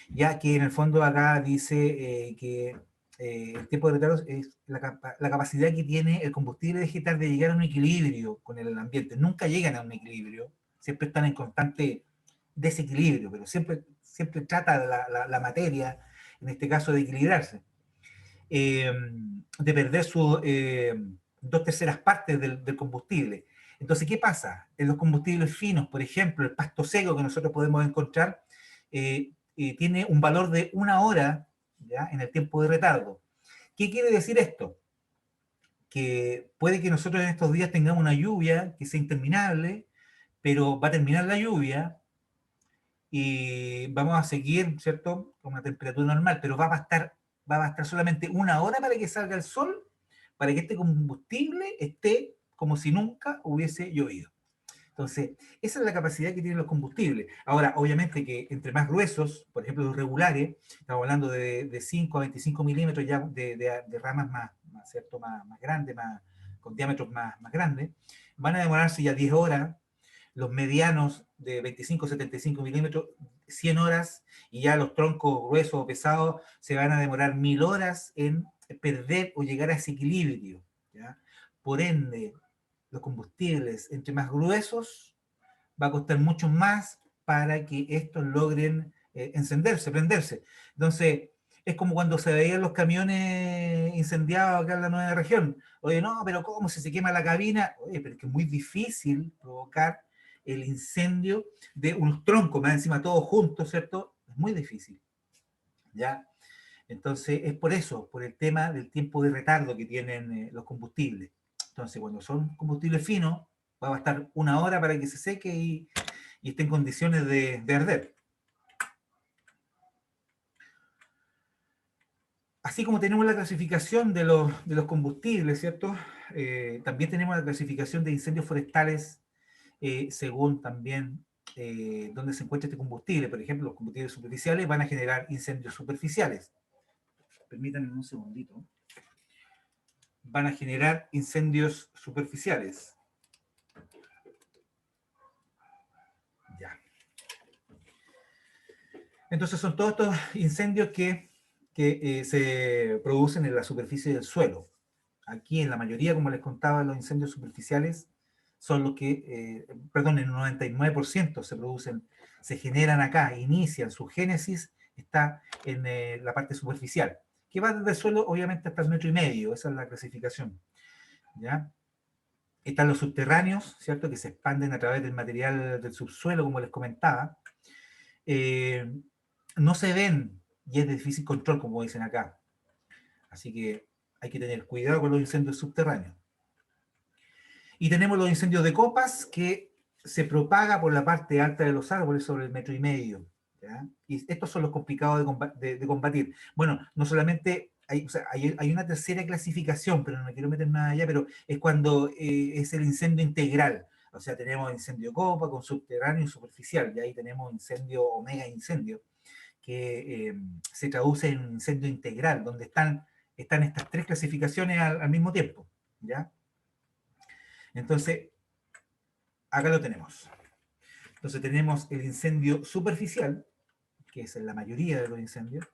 Ya que en el fondo acá dice que el tiempo de retardo es la capacidad que tiene el combustible vegetal de llegar a un equilibrio con el ambiente. Nunca llegan a un equilibrio, siempre están en constante desequilibrio, pero siempre trata la materia, en este caso, de equilibrarse, de perder sus 2/3 partes del combustible. Entonces, ¿qué pasa? En los combustibles finos, por ejemplo, el pasto seco que nosotros podemos encontrar, tiene un valor de 1 hora, ¿ya?, en el tiempo de retardo. ¿Qué quiere decir esto? que puede que nosotros en estos días tengamos una lluvia que sea interminable, pero va a terminar la lluvia y vamos a seguir, ¿cierto?, con una temperatura normal, pero va a bastar solamente una hora para que salga el sol, para que este combustible esté como si nunca hubiese llovido. Entonces, esa es la capacidad que tienen los combustibles. Ahora, obviamente que entre más gruesos, por ejemplo los regulares, estamos hablando de 5 a 25 milímetros ya de ramas más, ¿cierto?, más grandes, con diámetros más grandes, van a demorarse ya 10 horas, los medianos de 25 a 75 milímetros, 100 horas, y ya los troncos gruesos o pesados se van a demorar 1000 horas en perder o llegar a ese equilibrio, ¿ya? Por ende, los combustibles entre más gruesos va a costar mucho más para que estos logren encenderse, prenderse. Entonces, es como cuando se veían los camiones incendiados acá en la nueva región. Oye, no, pero ¿cómo si se quema la cabina? Oye, pero es que es muy difícil provocar el incendio de unos troncos, más encima todos juntos, ¿cierto? Es muy difícil, ¿ya? Entonces, es por eso, por el tema del tiempo de retardo que tienen los combustibles. Entonces, cuando son combustibles finos, va a bastar una hora para que se seque y esté en condiciones de arder. Así como tenemos la clasificación de los combustibles, ¿cierto? También tenemos la clasificación de incendios forestales según también dónde se encuentra este combustible. Por ejemplo, los combustibles superficiales van a generar incendios superficiales. Permítanme un segundito. Van a generar incendios superficiales. Ya. Entonces son todos estos incendios que se producen en la superficie del suelo. Aquí en la mayoría, como les contaba, los incendios superficiales son los que, perdón, en un 99% se producen, se generan acá, inician, su génesis está en la parte superficial, que va desde el suelo obviamente hasta el 1,5 metros, esa es la clasificación, ¿ya? Están los subterráneos, ¿cierto?, que se expanden a través del material del subsuelo, como les comentaba. No se ven y es de difícil control, como dicen acá. Así que hay que tener cuidado con los incendios subterráneos. Y tenemos los incendios de copas, que se propaga por la parte alta de los árboles sobre el 1,5 metros, ¿ya? Y estos son los complicados de combatir. Bueno, no solamente hay, o sea, hay una tercera clasificación, pero no me quiero meter más allá, pero es cuando es el incendio integral. O sea, tenemos incendio de copa con subterráneo y superficial, y ahí tenemos incendio o mega incendio, que se traduce en un incendio integral, donde están estas tres clasificaciones al mismo tiempo, ¿ya? Entonces, acá lo tenemos. Entonces tenemos el incendio superficial, que es en la mayoría de los incendios,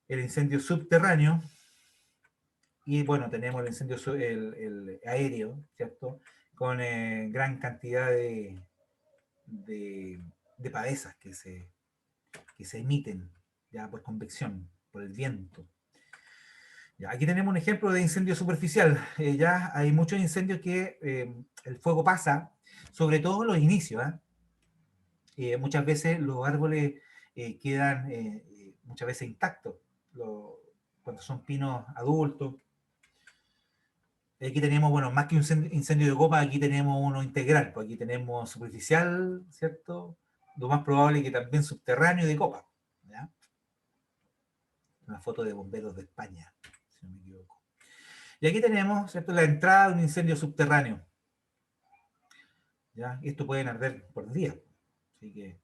el incendio subterráneo, y bueno, tenemos el incendio el aéreo, ¿cierto? Con gran cantidad de pavesas que se emiten ya por convección, por el viento. Ya, aquí tenemos un ejemplo de incendio superficial. Ya hay muchos incendios que el fuego pasa, sobre todo en los inicios, muchas veces los árboles quedan muchas veces intactos, cuando son pinos adultos. Aquí tenemos, bueno, más que un incendio de copa, aquí tenemos uno integral, pues aquí tenemos superficial, ¿cierto? Lo más probable es que también subterráneo y de copa, ¿ya? Una foto de bomberos de España, si no me equivoco. Y aquí tenemos, ¿cierto?, la entrada de un incendio subterráneo, ¿ya? Y esto puede arder por día, así que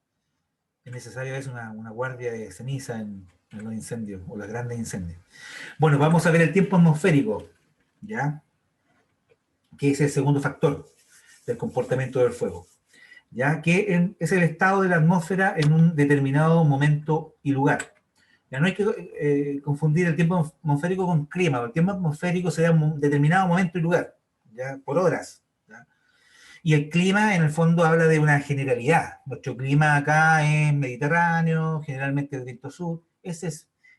es necesario una guardia de ceniza en los incendios, o los grandes incendios. Bueno, vamos a ver el tiempo atmosférico, ¿ya? Que es el segundo factor del comportamiento del fuego, ¿ya? Que es el estado de la atmósfera en un determinado momento y lugar. Ya no hay que confundir el tiempo atmosférico con clima. El tiempo atmosférico se da en un determinado momento y lugar, ¿ya? Por horas, ¿ya? Y el clima, en el fondo, habla de una generalidad. Nuestro clima acá es mediterráneo, generalmente el viento sur. Ese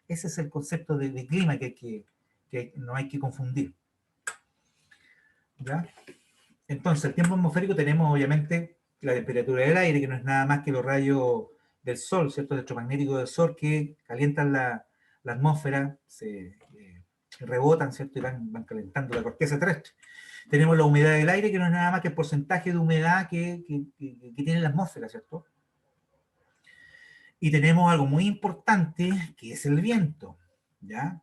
es el concepto de clima que no hay que confundir, ¿ya? Entonces, el tiempo atmosférico tenemos, obviamente, la temperatura del aire, que no es nada más que los rayos del sol, ¿cierto? Electromagnéticos del sol que calientan la atmósfera, rebotan, ¿cierto? Y van calentando la corteza terrestre. Tenemos la humedad del aire, que no es nada más que el porcentaje de humedad que tiene la atmósfera, ¿cierto? Y tenemos algo muy importante, que es el viento, ¿ya?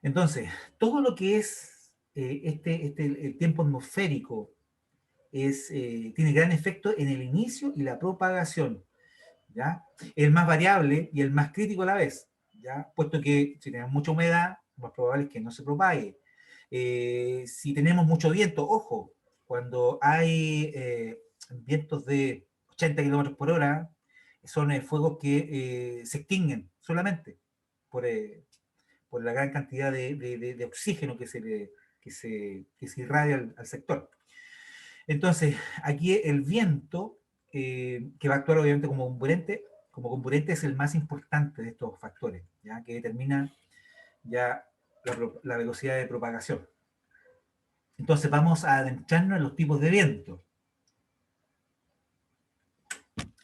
Entonces, todo lo que es el tiempo atmosférico tiene gran efecto en el inicio y la propagación, ¿ya? El más variable y el más crítico a la vez, ¿ya? Puesto que si tenemos mucha humedad, lo más probable es que no se propague. Si tenemos mucho viento, ojo, cuando hay vientos de 80 kilómetros por hora, son fuegos que se extinguen solamente por, por la gran cantidad de oxígeno que se irradia al sector. Entonces, aquí el viento, que va a actuar obviamente como componente es el más importante de estos factores, ¿ya? Que determina ya la velocidad de propagación. Entonces vamos a adentrarnos en los tipos de viento.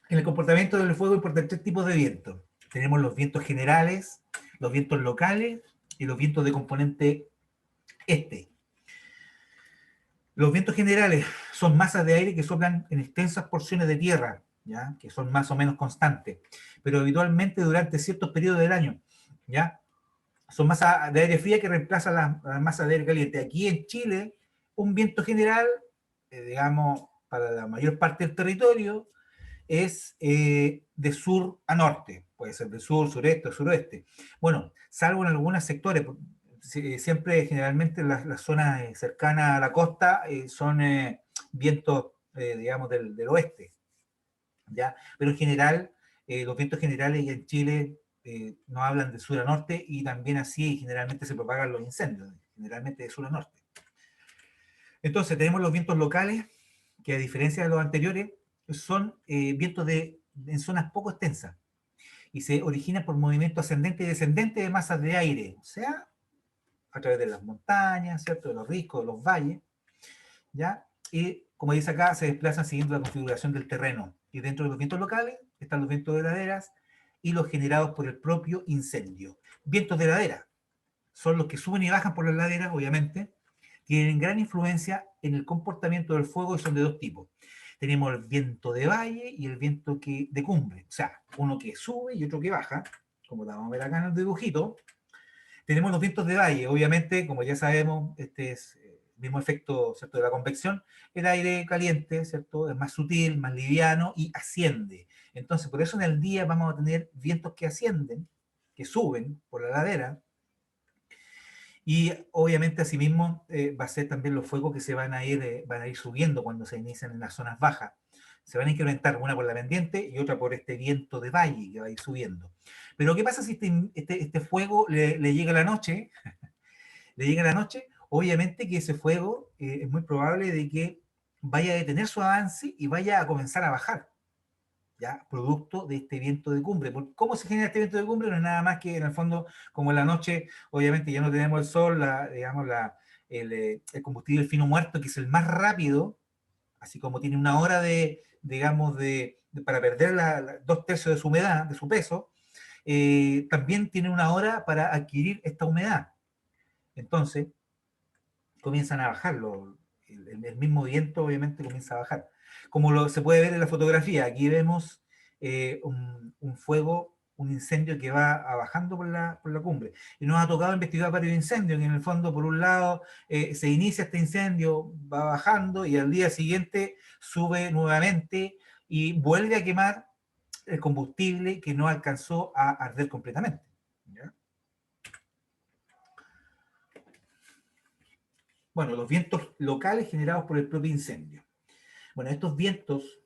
En el comportamiento del fuego importan tres tipos de viento. Tenemos los vientos generales, los vientos locales y los vientos de componente este. Los vientos generales son masas de aire que soplan en extensas porciones de tierra, ¿ya? Que son más o menos constantes, pero habitualmente durante ciertos periodos del año, ¿ya? Son masas de aire fría que reemplazan las masas de aire caliente. Aquí en Chile, un viento general, digamos, para la mayor parte del territorio, es de sur a norte, puede ser de sur, sureste o suroeste. Bueno, salvo en algunos sectores, siempre generalmente las zonas cercanas a la costa son vientos, digamos, del oeste, ¿ya? Pero en general, los vientos generales en Chile nos hablan de sur a norte y también así generalmente se propagan los incendios, generalmente de sur a norte. Entonces tenemos los vientos locales, que a diferencia de los anteriores, son vientos en zonas poco extensas y se originan por movimiento ascendente y descendente de masas de aire, o sea, a través de las montañas, ¿cierto? De los riscos, de los valles, ¿ya? Y como dice acá, se desplazan siguiendo la configuración del terreno. Y dentro de los vientos locales están los vientos de laderas y los generados por el propio incendio. Vientos de ladera son los que suben y bajan por las laderas, obviamente, tienen gran influencia en el comportamiento del fuego y son de dos tipos. Tenemos el viento de valle y el viento de cumbre, o sea, uno que sube y otro que baja, como la vamos a ver acá en el dibujito. Tenemos los vientos de valle, obviamente, como ya sabemos, este es el mismo efecto, ¿cierto?, de la convección. El aire caliente, ¿cierto?, es más sutil, más liviano y asciende. Entonces, por eso en el día vamos a tener vientos que ascienden, que suben por la ladera, y obviamente asimismo va a ser también los fuegos que van a ir subiendo cuando se inician en las zonas bajas. Se van a incrementar una por la pendiente y otra por este viento de valle que va a ir subiendo. Pero ¿qué pasa si este fuego le llega a la noche? Le llega a la noche, obviamente que ese fuego es muy probable de que vaya a detener su avance y vaya a comenzar a bajar, ¿ya? Producto de este viento de cumbre. ¿Cómo se genera este viento de cumbre? No es nada más que en el fondo, como en la noche, obviamente ya no tenemos el sol, digamos, el combustible fino muerto, que es el más rápido, así como tiene una hora digamos, para perder dos tercios de su humedad, de su peso, también tiene una hora para adquirir esta humedad. Entonces, comienzan a bajar, el mismo viento obviamente comienza a bajar. Como se puede ver en la fotografía, aquí vemos un fuego, un incendio que va bajando por la cumbre. Y nos ha tocado investigar varios incendios, que en el fondo, por un lado, se inicia este incendio, va bajando y al día siguiente sube nuevamente y vuelve a quemar el combustible que no alcanzó a arder completamente, ¿ya? Bueno, los vientos locales generados por el propio incendio. Bueno, estos vientos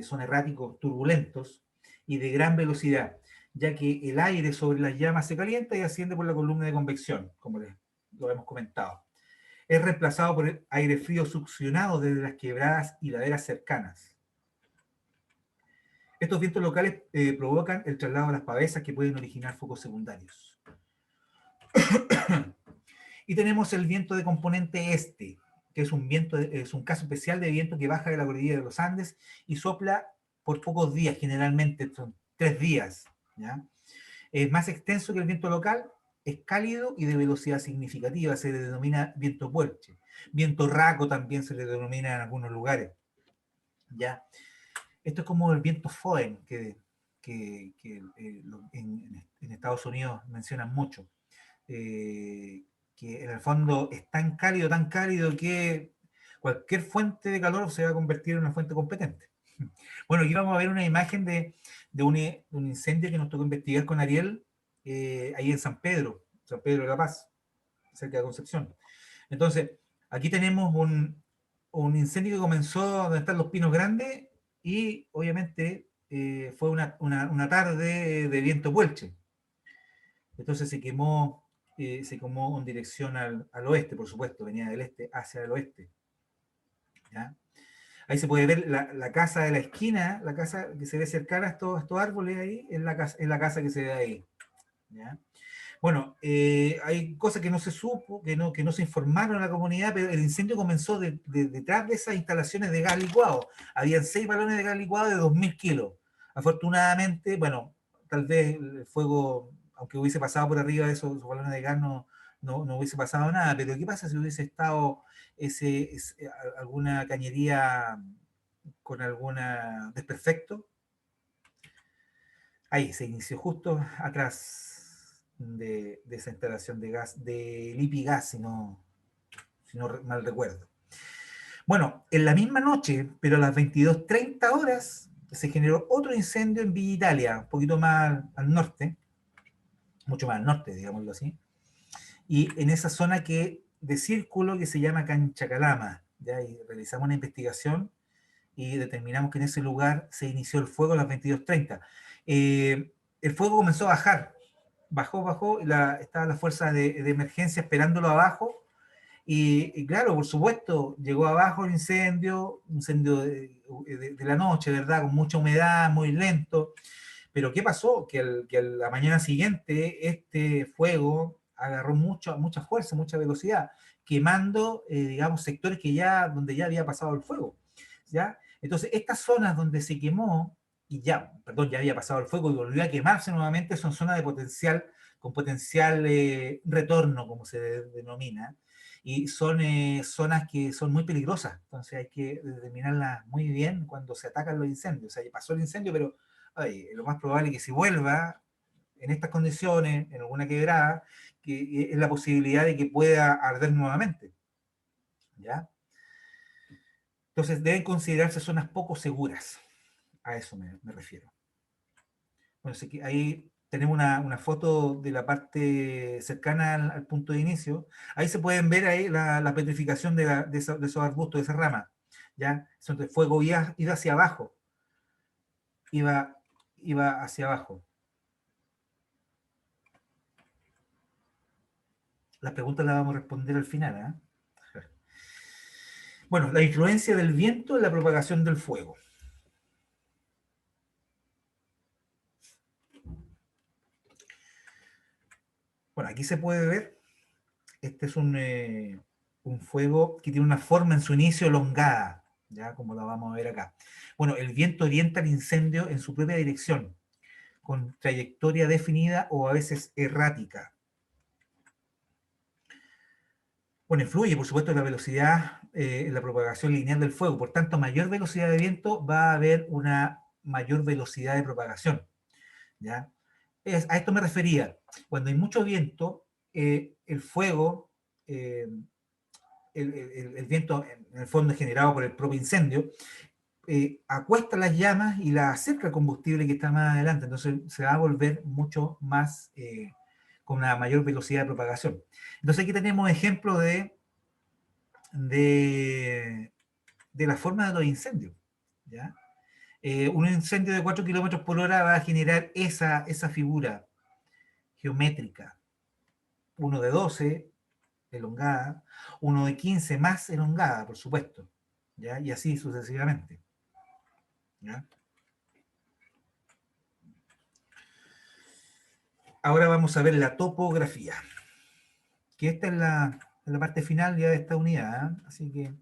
son erráticos, turbulentos y de gran velocidad, ya que el aire sobre las llamas se calienta y asciende por la columna de convección, como lo hemos comentado. Es reemplazado por el aire frío succionado desde las quebradas y laderas cercanas. Estos vientos locales provocan el traslado de las pavesas que pueden originar focos secundarios. Y tenemos el viento de componente este, que es un caso especial de viento que baja de la cordillera de los Andes y sopla por pocos días, generalmente son 3 días, ¿ya? Es más extenso que el viento local, es cálido y de velocidad significativa, se le denomina viento puelche. Viento raco también se le denomina en algunos lugares, ¿ya? Esto es como el viento Foehn, en Estados Unidos mencionan mucho, que en el fondo es tan cálido que cualquier fuente de calor se va a convertir en una fuente competente. Bueno, aquí vamos a ver una imagen de un incendio que nos tocó investigar con Ariel, ahí en San Pedro de la Paz, cerca de Concepción. Entonces, aquí tenemos un incendio que comenzó donde están los pinos grandes y obviamente fue una tarde de viento puelche. Entonces se quemó en dirección al oeste, por supuesto, venía del este hacia el oeste. ¿Ya? Ahí se puede ver la casa de la esquina, la casa que se ve cercana a estos árboles ahí, es la casa que se ve ahí. ¿Ya? Bueno, hay cosas que no se supo, que no se informaron a la comunidad, pero el incendio comenzó detrás de esas instalaciones de gas licuado. Habían 6 balones de gas licuado de 2.000 kilos. Afortunadamente, bueno, tal vez el fuego, aunque hubiese pasado por arriba de esos balones de gas, no hubiese pasado nada. Pero ¿qué pasa si hubiese estado alguna cañería con alguna desperfecto? Ahí se inició justo atrás de esa instalación de gas, de Lipigas, si no mal recuerdo. Bueno, en la misma noche, pero a las 22:30 horas, se generó otro incendio en Villa Italia, un poquito más al norte, mucho más al norte, digámoslo así, y en esa zona de círculo que se llama Canchacalama. ¿Ya? Y realizamos una investigación y determinamos que en ese lugar se inició el fuego a las 22:30. El fuego comenzó a bajar, bajó, estaba la fuerza de emergencia esperándolo abajo, y claro, por supuesto, llegó abajo el incendio, un incendio de la noche, ¿verdad? Con mucha humedad, muy lento, pero ¿qué pasó? Que a la mañana siguiente este fuego agarró mucha fuerza, mucha velocidad, quemando, digamos, sectores donde ya había pasado el fuego, ¿ya? Entonces, estas zonas donde se quemó, ya había pasado el fuego y volvió a quemarse nuevamente, son zonas con potencial retorno, como se denomina, y son zonas que son muy peligrosas, entonces hay que determinarlas muy bien cuando se atacan los incendios. O sea, ya pasó el incendio, pero lo más probable es que si vuelva en estas condiciones, en alguna quebrada, que es la posibilidad de que pueda arder nuevamente, ¿ya? Entonces deben considerarse zonas poco seguras, a eso me refiero. Bueno, así que ahí tenemos una foto de la parte cercana al punto de inicio. Ahí se pueden ver ahí la petrificación de esos arbustos, de esa rama, ¿ya? Entonces el fuego iba hacia abajo, iba hacia abajo. Las preguntas las vamos a responder al final, ¿eh? Bueno, la influencia del viento en la propagación del fuego. Bueno, aquí se puede ver, este es un fuego que tiene una forma en su inicio elongada, ya como la vamos a ver acá. Bueno, el viento orienta el incendio en su propia dirección, con trayectoria definida o a veces errática. Bueno, influye, por supuesto, la velocidad en la propagación lineal del fuego. Por tanto, mayor velocidad de viento va a haber una mayor velocidad de propagación, ¿ya? A esto me refería. Cuando hay mucho viento, el fuego, el viento en el fondo es generado por el propio incendio, acuesta las llamas y la acerca al combustible que está más adelante. Entonces se va a volver mucho más, con una mayor velocidad de propagación. Entonces aquí tenemos ejemplos de, de la forma de los incendios, ¿ya? Un incendio de 4 kilómetros por hora va a generar esa figura geométrica. Uno de 12, elongada, uno de 15 más elongada, por supuesto, ¿ya? Y así sucesivamente, ¿ya? Ahora vamos a ver la topografía, que esta es la parte final ya de esta unidad, ¿eh? Así que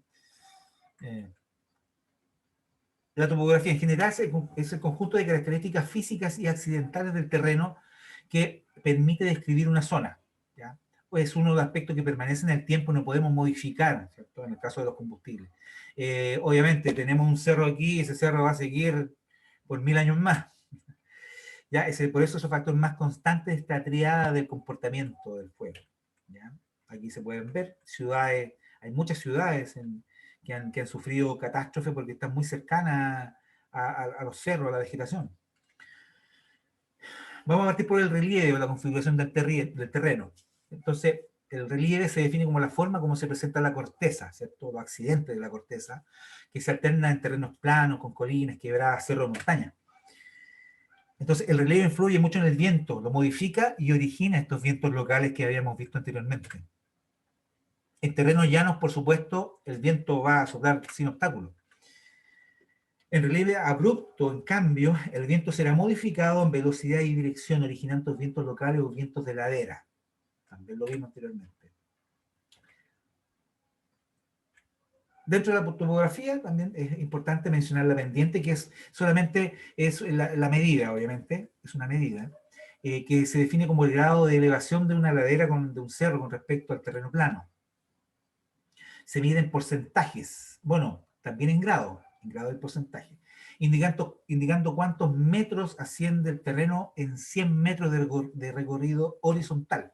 la topografía en general es el conjunto de características físicas y accidentales del terreno que permite describir una zona. es uno de los aspectos que permanecen en el tiempo, no podemos modificar, ¿cierto? En el caso de los combustibles. Obviamente tenemos un cerro aquí, ese cerro va a seguir por 1000 años más. ¿Ya? Por eso es el factor más constante de esta triada del comportamiento del fuego. ¿Ya? Aquí se pueden ver ciudades, hay muchas ciudades que han sufrido catástrofes porque están muy cercanas a los cerros, a la vegetación. Vamos a partir por el relieve o la configuración del terreno. Entonces, el relieve se define como la forma como se presenta la corteza, ¿cierto? Los accidentes de la corteza, que se alterna en terrenos planos, con colinas, quebradas, cerros, montañas. Entonces, el relieve influye mucho en el viento, lo modifica y origina estos vientos locales que habíamos visto anteriormente. En terrenos llanos, por supuesto, el viento va a soplar sin obstáculos. En relieve abrupto, en cambio, el viento será modificado en velocidad y dirección, originando vientos locales o vientos de ladera. También lo vimos anteriormente. Dentro de la topografía también es importante mencionar la pendiente, que es solamente la medida, obviamente, es una medida, que se define como el grado de elevación de una ladera de un cerro con respecto al terreno plano. Se mide en porcentajes, bueno, también en grado del porcentaje, indicando cuántos metros asciende el terreno en 100 metros de recorrido horizontal.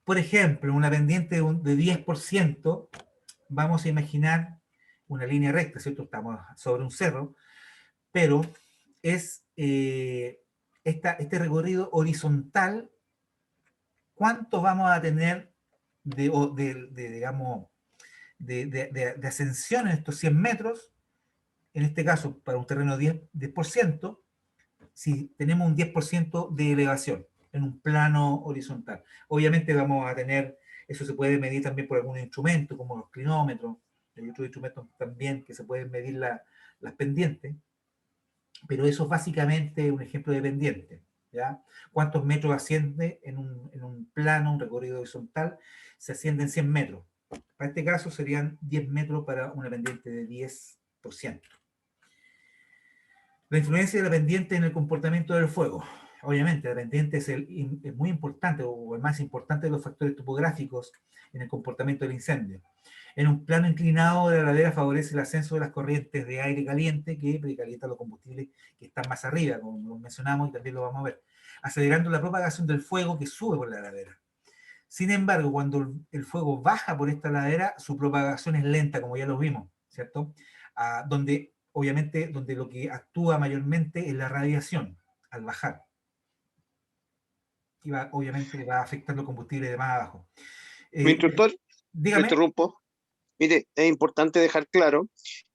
Por ejemplo, una pendiente de 10%, vamos a imaginar una línea recta, ¿cierto? Estamos sobre un cerro, pero es este recorrido horizontal, ¿cuánto vamos a tener digamos, de ascensión en estos 100 metros? En este caso, para un terreno 10%, si tenemos un 10% de elevación en un plano horizontal. Obviamente vamos a tener, eso se puede medir también por algún instrumento, como los clinómetros, hay otros instrumentos también que se pueden medir las pendientes, pero eso es básicamente un ejemplo de pendiente. ¿Ya? ¿Cuántos metros asciende en un plano, un recorrido horizontal? Se asciende en 100 metros. Para este caso serían 10 metros para una pendiente de 10%. La influencia de la pendiente en el comportamiento del fuego. Obviamente, la pendiente es muy importante, o el más importante de los factores topográficos en el comportamiento del incendio. En un plano inclinado de la ladera favorece el ascenso de las corrientes de aire caliente que precalientan los combustibles que están más arriba, como lo mencionamos y también lo vamos a ver, acelerando la propagación del fuego que sube por la ladera. Sin embargo, cuando el fuego baja por esta ladera, su propagación es lenta, como ya lo vimos, ¿cierto? Obviamente, donde lo que actúa mayormente es la radiación al bajar. Y obviamente va afectando combustible de más abajo. Mi instructor, lo Dígame. interrumpo. Mire, es importante dejar claro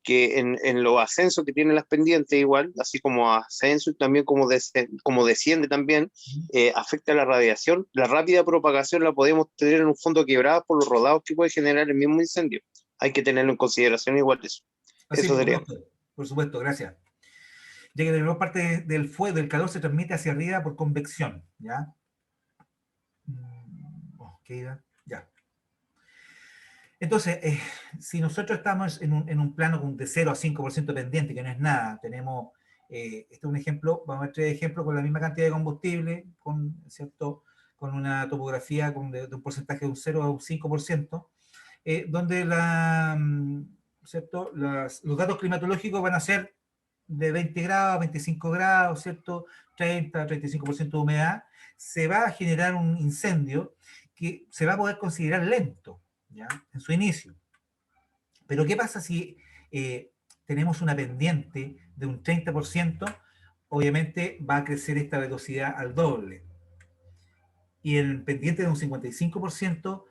que en los ascensos que tienen las pendientes igual, así como ascenso y también como desciende también, afecta la radiación. La rápida propagación la podemos tener en un fondo quebrado por los rodados que puede generar el mismo incendio. Hay que tenerlo en consideración igual eso. Así, Eso sería. por supuesto, gracias. Ya que la mayor parte del fuego, del calor, se transmite hacia arriba por convección, ¿ya? Ok, ya. Entonces, si nosotros estamos en un plano de 0 a 5% pendiente, que no es nada, tenemos, este es un ejemplo, vamos a ver 3 ejemplos con la misma cantidad de combustible, ¿cierto? Con una topografía de un porcentaje de un 0 a un 5%, donde ¿cierto? Los datos climatológicos van a ser de 20 grados, 25 grados, ¿cierto? 30, 35% de humedad, se va a generar un incendio que se va a poder considerar lento, ¿ya? En su inicio. Pero ¿qué pasa si tenemos una pendiente de un 30%? Obviamente va a crecer esta velocidad al doble. Y en el pendiente de un 55%,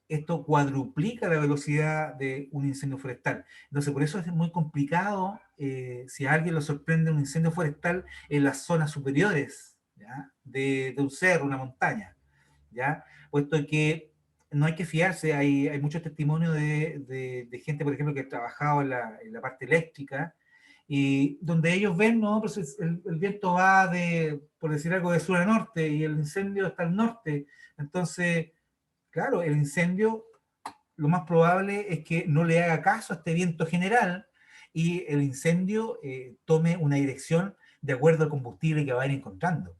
esto cuadruplica la velocidad de un incendio forestal. Entonces, por eso es muy complicado si a alguien lo sorprende un incendio forestal en las zonas superiores, ¿ya? De un cerro, una montaña, ¿ya? Puesto que no hay que fiarse, hay muchos testimonios de gente, por ejemplo, que ha trabajado en la parte eléctrica, y donde ellos ven, no, pues el viento va por decir algo, de sur a norte, y el incendio está al norte. Entonces, claro, el incendio, lo más probable es que no le haga caso a este viento general, y el incendio tome una dirección de acuerdo al combustible que va a ir encontrando.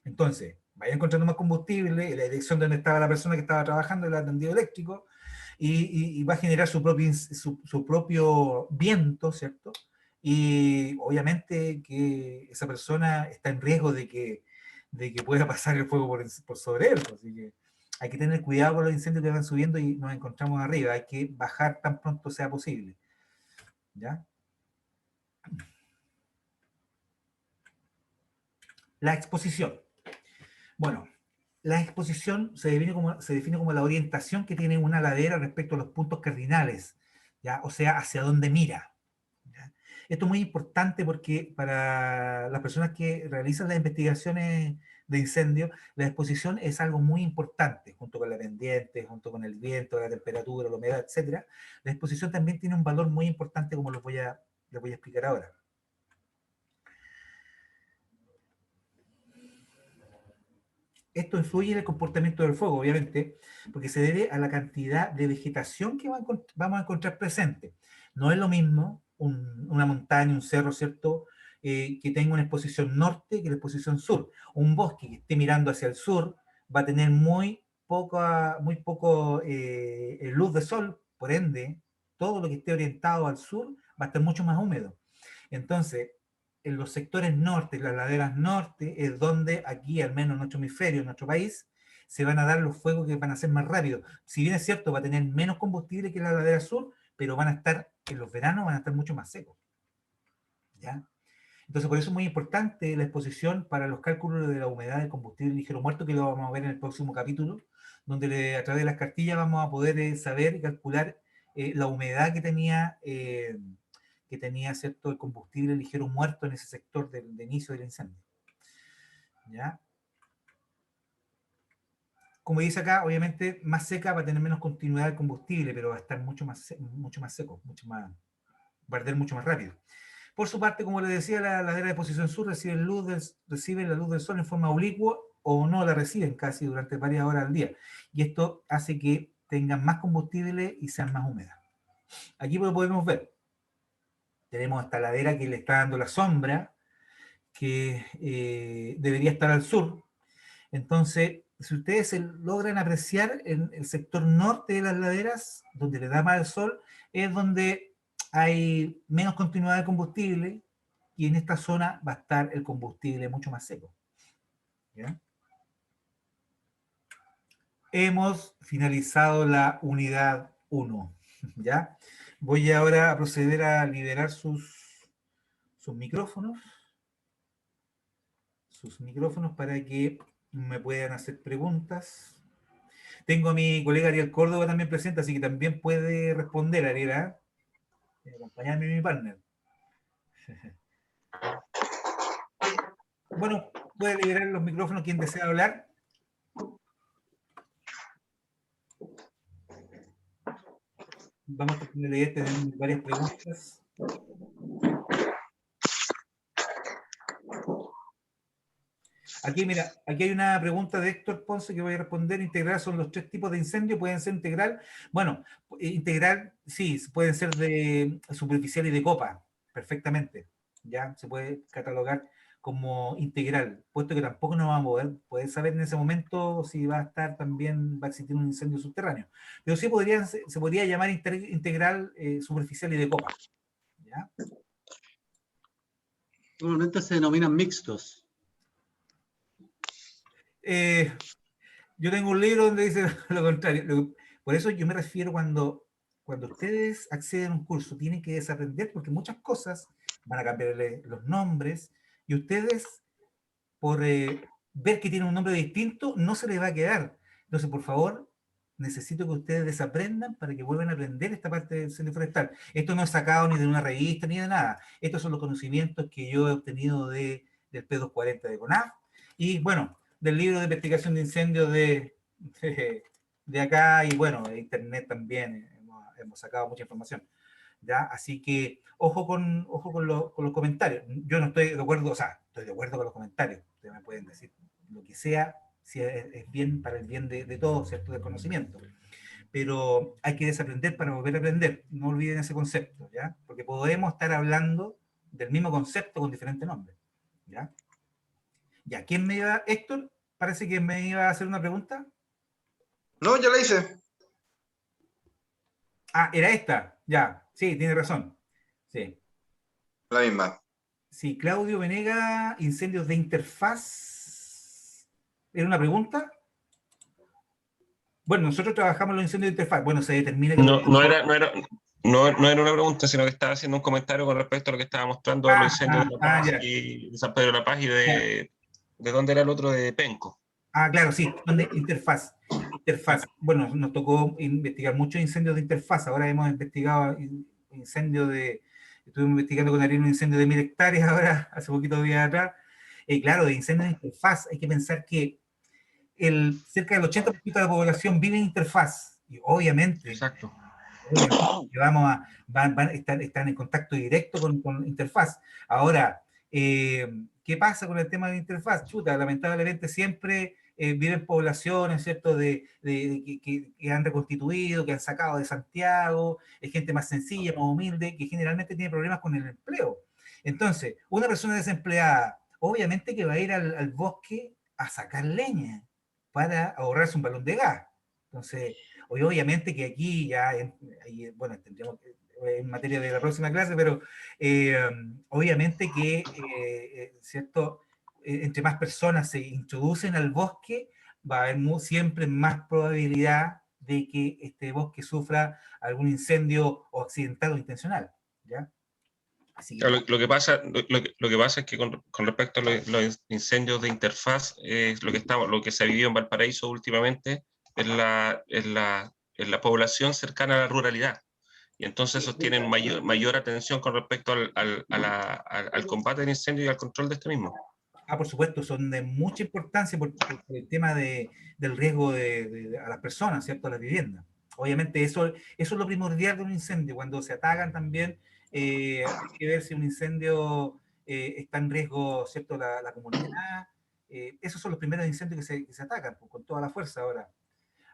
Entonces, vaya encontrando más combustible, la dirección donde estaba la persona que estaba trabajando, el tendido eléctrico, y va a generar su propio viento, ¿cierto? Y obviamente que esa persona está en riesgo de que pueda pasar el fuego por sobre él. Así que hay que tener cuidado con los incendios que van subiendo y nos encontramos arriba. Hay que bajar tan pronto sea posible. ¿Ya? La exposición. Bueno, la exposición se define como la orientación que tiene una ladera respecto a los puntos cardinales, ¿ya? O sea, hacia dónde mira. ¿Ya? Esto es muy importante porque para las personas que realizan las investigaciones de incendio, la exposición es algo muy importante, junto con la pendiente, junto con el viento, la temperatura, la humedad, etc. La exposición también tiene un valor muy importante, como les voy a explicar ahora. Esto influye en el comportamiento del fuego, obviamente, porque se debe a la cantidad de vegetación que vamos a encontrar presente. No es lo mismo una montaña, un cerro, ¿cierto? Que tenga una exposición norte que la exposición sur. Un bosque que esté mirando hacia el sur va a tener muy poco luz de sol, por ende, todo lo que esté orientado al sur va a estar mucho más húmedo. Entonces, en los sectores norte, las laderas norte, es donde aquí, al menos en nuestro hemisferio, en nuestro país, se van a dar los fuegos que van a ser más rápidos. Si bien es cierto, va a tener menos combustible que la ladera sur, pero van a estar, en los veranos, van a estar mucho más secos. ¿Ya? Entonces, por eso es muy importante la exposición para los cálculos de la humedad del combustible ligero muerto, que lo vamos a ver en el próximo capítulo, donde a través de las cartillas vamos a poder saber y calcular la humedad que tenía ¿cierto? El combustible ligero muerto en ese sector de inicio del incendio. ¿Ya? Como dice acá, obviamente más seca va a tener menos continuidad del combustible, pero va a estar mucho más seco, va a arder mucho más rápido. Por su parte, como les decía, la ladera de posición sur recibe la luz del sol en forma oblicua o no la reciben casi durante varias horas al día. Y esto hace que tengan más combustible y sean más húmedas. Aquí lo podemos ver. Tenemos esta ladera que le está dando la sombra, que debería estar al sur. Entonces, si ustedes logran apreciar en el sector norte de las laderas, donde le da más el sol, es donde hay menos continuidad de combustible y en esta zona va a estar el combustible mucho más seco. ¿Ya? Hemos finalizado la unidad 1. ¿Ya? Voy ahora a proceder a liberar sus micrófonos para que me puedan hacer preguntas. Tengo a mi colega Ariel Córdoba también presente, así que también puede responder, Ariel, acompañarme mi partner. Bueno, puede liberar los micrófonos quien desea hablar. Vamos a tener varias preguntas. Aquí, mira, aquí hay una pregunta de Héctor Ponce que voy a responder. Integral son los 3 tipos de incendio. ¿Pueden ser integral? Bueno, integral, sí, pueden ser de superficial y de copa, perfectamente. Ya se puede catalogar como integral, puesto que tampoco nos vamos a poder saber en ese momento si va a estar también, va a existir un incendio subterráneo. Pero sí se podría llamar integral superficial y de copa. ¿Ya? Normalmente se denominan mixtos. Yo tengo un libro donde dice lo contrario. Por eso yo me refiero cuando ustedes acceden a un curso, tienen que desaprender porque muchas cosas van a cambiarle los nombres y ustedes, por ver que tienen un nombre distinto, no se les va a quedar. Entonces, por favor, necesito que ustedes desaprendan para que vuelvan a aprender esta parte del incendio forestal. Esto no es sacado ni de una revista ni de nada. Estos son los conocimientos que yo he obtenido del P240 de CONAF y, bueno, del libro de investigación de incendios de acá y, bueno, de internet también. Hemos sacado mucha información. ¿Ya? Así que ojo con los comentarios. Yo no estoy de acuerdo, o sea, estoy de acuerdo con los comentarios. Ustedes me pueden decir lo que sea, si es bien para el bien de todos, ¿cierto? Del conocimiento. Pero hay que desaprender para volver a aprender. No olviden ese concepto, ¿ya? Porque podemos estar hablando del mismo concepto con diferentes nombres, ¿ya? ¿Ya? ¿Quién me va? Héctor. parece que me iba a hacer una pregunta. No, ya la hice. Ah, era esta. Ya, sí, tiene razón. Sí. La misma. Sí, Claudio Venega, incendios de interfaz. ¿Era una pregunta? Bueno, nosotros trabajamos los incendios de interfaz. Bueno, se determina que... No era una pregunta, sino que estaba haciendo un comentario con respecto a lo que estaba mostrando los incendios de La Paz Ya. y de San Pedro de La Paz y de dónde era el otro de Penco. Ah, claro, sí, son de interfaz. Interfaz. Bueno, nos tocó investigar muchos incendios de interfaz. Ahora hemos investigado incendios de... Estuvimos investigando con Ariel un incendio de 1000 hectáreas ahora, hace poquito días atrás. Claro, de incendios de interfaz. Hay que pensar que cerca del 80% de la población vive en interfaz. Y obviamente, Exacto. que están en contacto directo con interfaz. Ahora, ¿qué pasa con el tema de interfaz? Chuta, lamentablemente siempre viven poblaciones, ¿cierto?, que han reconstituido, que han sacado de Santiago, es gente más sencilla, más humilde, que generalmente tiene problemas con el empleo. Entonces, una persona desempleada, obviamente que va a ir al bosque a sacar leña para ahorrarse un balón de gas. Entonces, obviamente que aquí ya, bueno, tendríamos en materia de la próxima clase, pero obviamente que, ¿cierto? Entre más personas se introducen al bosque, va a haber siempre más probabilidad de que este bosque sufra algún incendio o accidental o intencional, ¿ya? Así que, Lo que pasa es que con respecto a los incendios de interfaz, lo que se ha vivido en Valparaíso últimamente es la población cercana a la ruralidad. Y entonces esos tienen mayor atención con respecto al combate del incendio y al control de este mismo. por supuesto, son de mucha importancia por el tema del riesgo a las personas, ¿cierto? A las viviendas. Obviamente eso es lo primordial de un incendio. Cuando se atacan también, hay que ver si un incendio está en riesgo, ¿cierto? La comunidad. Esos son los primeros incendios que se atacan, pues, con toda la fuerza ahora.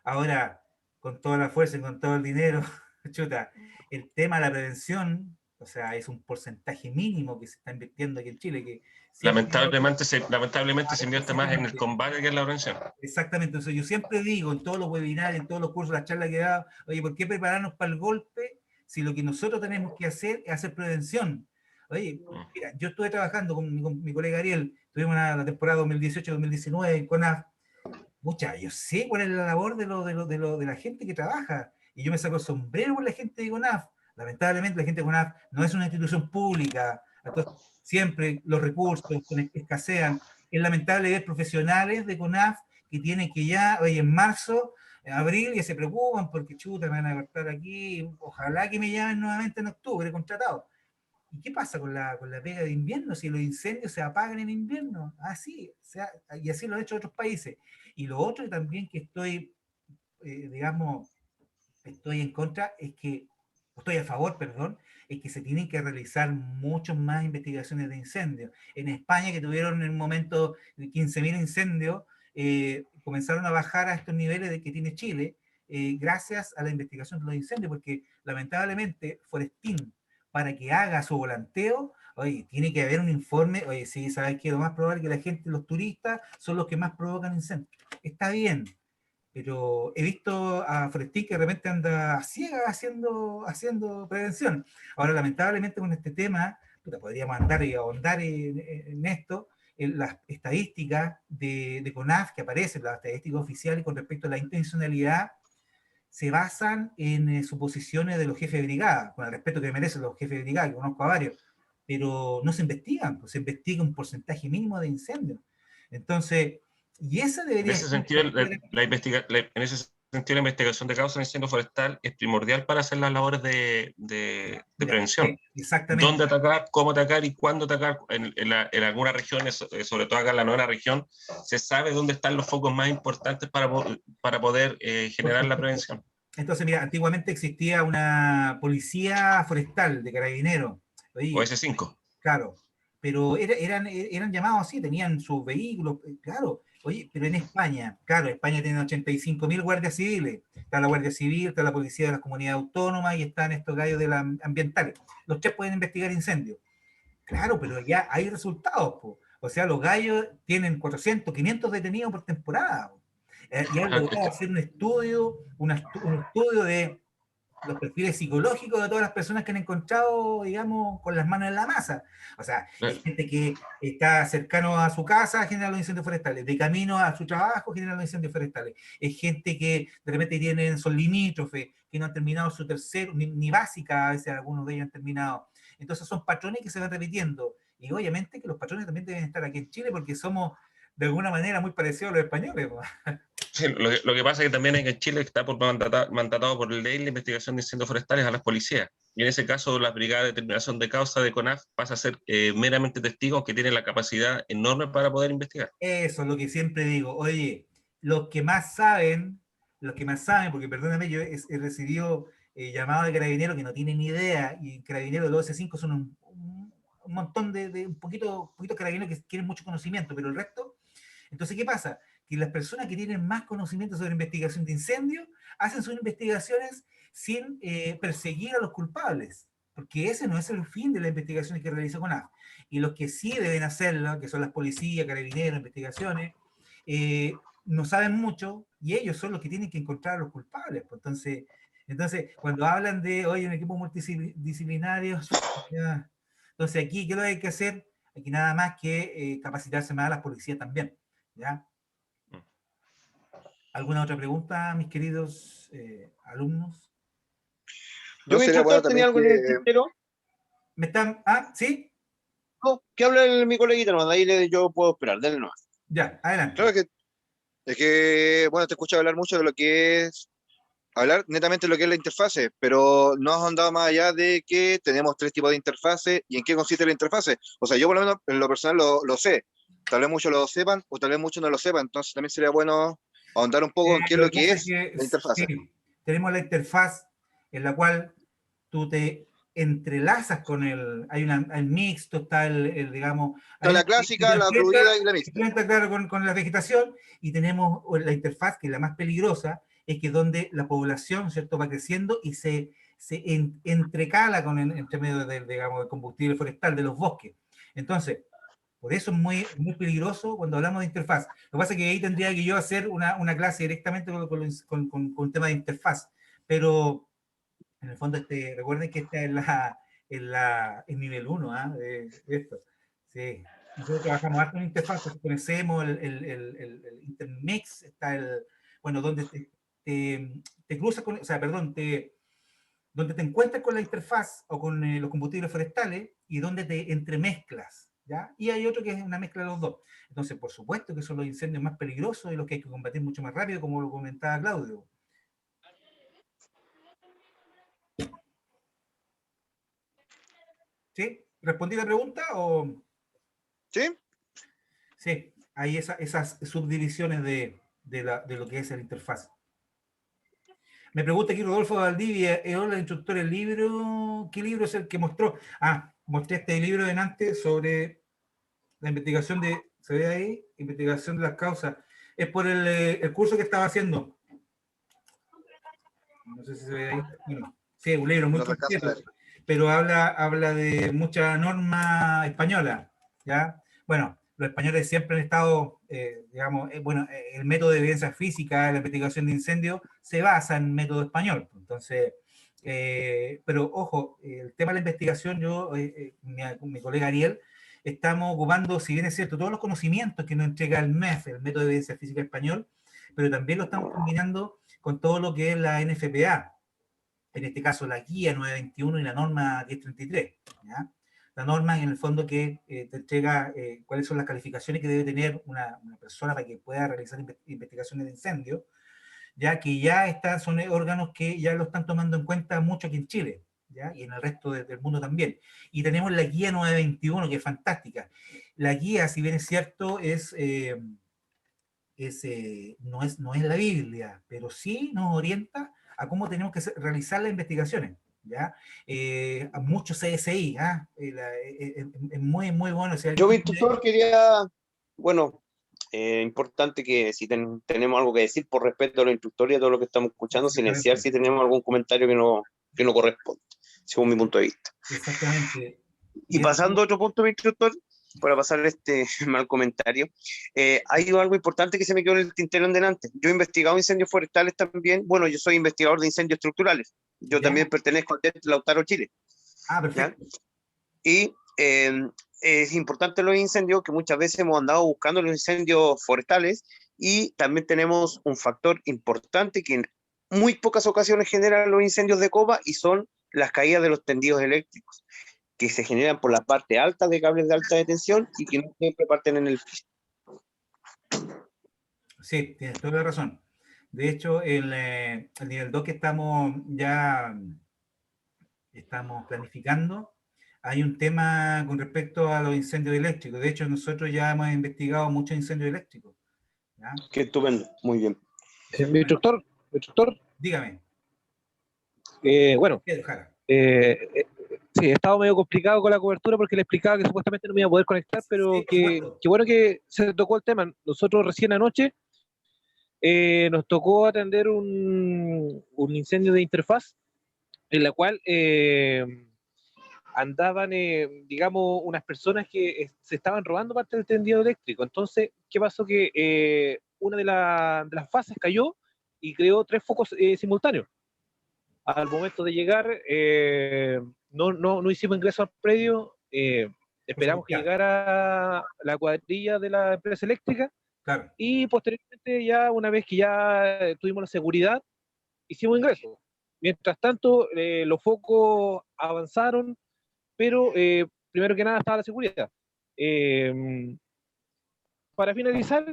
Ahora, con toda la fuerza y con todo el dinero, chuta, el tema de la prevención, o sea, es un porcentaje mínimo que se está invirtiendo aquí en Chile, que siempre... Lamentablemente se invierte más en el combate que en la prevención. Exactamente, entonces yo siempre digo en todos los webinars, en todos los cursos, las charlas que he dado, oye, ¿por qué prepararnos para el golpe si lo que nosotros tenemos que hacer es hacer prevención? Oye, mira, yo estuve trabajando con mi colega Ariel, tuvimos la temporada 2018-2019 en CONAF. Mucha, yo sé cuál es la labor de la gente que trabaja, y yo me saco el sombrero por la gente de CONAF. Lamentablemente la gente de CONAF no es una institución pública, entonces siempre los recursos escasean. Es lamentable ver profesionales de CONAF que tienen que ya, oye, en marzo, en abril, ya se preocupan porque chuta, me van a cortar aquí, ojalá que me llamen nuevamente en octubre, contratado. ¿Y qué pasa con la pega de invierno? Si los incendios se apagan en invierno. Así, y así lo han hecho otros países. Y lo otro también que estoy, digamos, estoy en contra, estoy a favor, perdón, es que se tienen que realizar muchas más investigaciones de incendios. En España, que tuvieron en un momento 15.000 incendios, comenzaron a bajar a estos niveles de que tiene Chile, gracias a la investigación de los incendios, porque lamentablemente Forestín, para que haga su volanteo, oye, tiene que haber un informe, oye, sí, sabes que lo más probable es que la gente, los turistas, son los que más provocan incendios. Está bien, pero he visto a Forestín que de repente anda ciega haciendo prevención. Ahora, lamentablemente con este tema, podríamos andar y ahondar en esto, en las estadísticas de CONAF que aparecen, las estadísticas oficiales con respecto a la intencionalidad, se basan en suposiciones de los jefes de brigada, con el respeto que merecen los jefes de brigada, que conozco a varios, pero no se investigan, pues se investiga un porcentaje mínimo de incendios. Entonces, y esa debería En ese sentido, en ese sentido, la investigación de causas de incendio forestal es primordial para hacer las labores de prevención. Exactamente. Dónde atacar, cómo atacar y cuándo atacar. En algunas regiones, sobre todo acá en la novena región, se sabe dónde están los focos más importantes para poder generar la prevención. Entonces, mira, antiguamente existía una policía forestal de carabineros. O S5. Claro, pero eran llamados así, tenían sus vehículos, claro. Oye, pero en España, claro, España tiene 85.000 guardias civiles. Está la Guardia Civil, está la Policía de las Comunidades Autónomas y están estos gallos de las ambientales. Los tres pueden investigar incendios. Claro, pero ya hay resultados, po. O sea, los gallos tienen 400, 500 detenidos por temporada. Y han logrado hacer un estudio, un estudio de los perfiles psicológicos de todas las personas que han encontrado, digamos, con las manos en la masa. O sea, es gente que está cercano a su casa, genera los incendios forestales, de camino a su trabajo, genera los incendios forestales. Es gente que de repente son limítrofes, que no han terminado su tercero, ni básica, a veces algunos de ellos han terminado. Entonces son patrones que se van repitiendo. Y obviamente que los patrones también deben estar aquí en Chile porque somos de alguna manera muy parecidos a los españoles. Sí, lo que pasa es que también en Chile está mandatado por ley la investigación de incendios forestales a las policías. Y en ese caso, la Brigada de Determinación de Causa de CONAF pasa a ser meramente testigos que tienen la capacidad enorme para poder investigar. Eso es lo que siempre digo. Oye, los que más saben, porque perdóname, yo he recibido llamados de carabineros que no tienen ni idea, y carabineros de los OS5 son un montón de un poquito carabineros que tienen mucho conocimiento, pero el resto. Entonces, ¿qué pasa? Que las personas que tienen más conocimiento sobre investigación de incendios hacen sus investigaciones sin perseguir a los culpables, porque ese no es el fin de la investigación que realiza CONAF. Y los que sí deben hacerlo, que son las policías, carabineros, investigaciones, no saben mucho y ellos son los que tienen que encontrar a los culpables. Pues entonces, cuando hablan de, oye, un equipo multidisciplinario, ya. Entonces aquí, ¿qué es lo que hay que hacer? Aquí nada más que capacitarse más a las policías también, ¿ya? ¿Alguna otra pregunta, mis queridos alumnos? Yo, No, sería bueno tenía también algo en el que... tintero. ¿Me están? ¿Ah, sí? No, que hable mi coleguita, nomás, ahí yo puedo esperar, denle nomás. Ya, adelante. Claro que, es que, bueno, te escucho hablar mucho de lo que es, hablar netamente de lo que es la interfase, pero no has andado más allá de que tenemos 3 tipos de interfase y en qué consiste la interfase. O sea, yo por lo menos en lo personal lo sé. Tal vez muchos lo sepan o tal vez muchos no lo sepan, entonces también sería bueno ahondar un poco en qué es Lo lo que que pasa es es que la interfase. sí, tenemos la interfaz en la cual tú te entrelazas con hay el mixto, está digamos, Está hay la una clásica, la fluida y la que mixta. entra, claro, con la vegetación, y tenemos la interfaz, que es la más peligrosa, es que donde la población, ¿cierto?, va creciendo y se entrecala entre medio digamos, del combustible forestal de los bosques. Entonces, por eso es muy, muy peligroso cuando hablamos de interfaz. Lo que pasa es que ahí tendría que yo hacer una clase directamente con tema de interfaz, pero en el fondo recuerden que esta es el nivel 1, ¿ah? De esto. Sí. Nosotros trabajamos harto en interfaz, pues conocemos el intermix, está bueno, donde te cruzas con, o sea, perdón, donde te encuentras con la interfaz o con los combustibles forestales y donde te entremezclas, ¿ya? Y hay otro que es una mezcla de los dos. Entonces, por supuesto que son los incendios más peligrosos y los que hay que combatir mucho más rápido, como lo comentaba Claudio. ¿Sí? ¿Respondí la pregunta o...? ¿Sí? Sí, hay esas subdivisiones de lo que es la interfaz. Me pregunta aquí Rodolfo Valdivia, hola instructor, el libro, ¿qué libro es el que mostró? Ah, mostré este libro delante sobre la investigación ¿se ve ahí? Investigación de las causas. Es por el curso que estaba haciendo. No sé si se ve ahí. Bueno, sí, es un libro muy No se alcanza a completo, ver. pero habla de mucha norma española, ¿ya? Bueno, los españoles siempre han estado, digamos, bueno, el método de evidencia física, la investigación de incendios, se basa en método español. Entonces, pero ojo, el tema de la investigación, yo, mi colega Ariel, estamos ocupando, si bien es cierto, todos los conocimientos que nos entrega el MEF, el método de evidencia física español, pero también lo estamos combinando con todo lo que es la NFPA, en este caso la guía 921 y la norma 1033, ¿ya? La norma en el fondo que te entrega cuáles son las calificaciones que debe tener una persona para que pueda realizar investigaciones de incendio, ya que son órganos que ya lo están tomando en cuenta mucho aquí en Chile, ¿ya? Y en el resto del mundo también. Y tenemos la guía 921, que es fantástica. La guía, si bien es cierto, no es la Biblia, pero sí nos orienta a cómo tenemos que realizar las investigaciones, ¿ya? A muchos CSI, ¿ah? Es muy, muy bueno. O sea, Yo, instructor, quería, bueno, importante que si tenemos algo que decir por respeto a los instructores y a todo lo que estamos escuchando, silenciar si tenemos algún comentario que no corresponde, según mi punto de vista. Exactamente. Y Y pasando a otro punto, mi instructor, para pasar este mal comentario. Hay algo importante que se me quedó en el tintero en delante. Yo he investigado incendios forestales también. Bueno, yo soy investigador de incendios estructurales. Yo ¿Ya? también pertenezco al TED Lautaro Chile. Ah, ¿Ya? perfecto. Y es importante los incendios, que muchas veces hemos andado buscando los incendios forestales, y también tenemos un factor importante que en muy pocas ocasiones generan los incendios de copa, y son las caídas de los tendidos eléctricos, que se generan por la parte alta de cables de alta tensión y que no siempre parten en el piso. Sí, tienes toda la razón. De hecho, el nivel 2 que estamos planificando, hay un tema con respecto a los incendios eléctricos. De hecho, nosotros ya hemos investigado muchos incendios eléctricos. ¿Ya? Qué estupendo, muy bien. Mi instructor, Dígame, bueno, ¿qué Jara? sí, he estado medio complicado con la cobertura porque le explicaba que supuestamente no me iba a poder conectar, pero Sí, por que supuesto. bueno que se tocó el tema. Nosotros recién anoche nos tocó atender un incendio de interfaz en la cual andaban, digamos, unas personas que se estaban robando parte del tendido eléctrico. Entonces, ¿qué pasó? Que una de las fases cayó y creó 3 focos simultáneos. Al momento de llegar, no hicimos ingreso al predio, esperamos que Ya, llegara la cuadrilla de la empresa eléctrica claro. y posteriormente ya, una vez que ya tuvimos la seguridad, hicimos ingreso. Mientras tanto, los focos avanzaron, pero primero que nada estaba la seguridad. Para finalizar,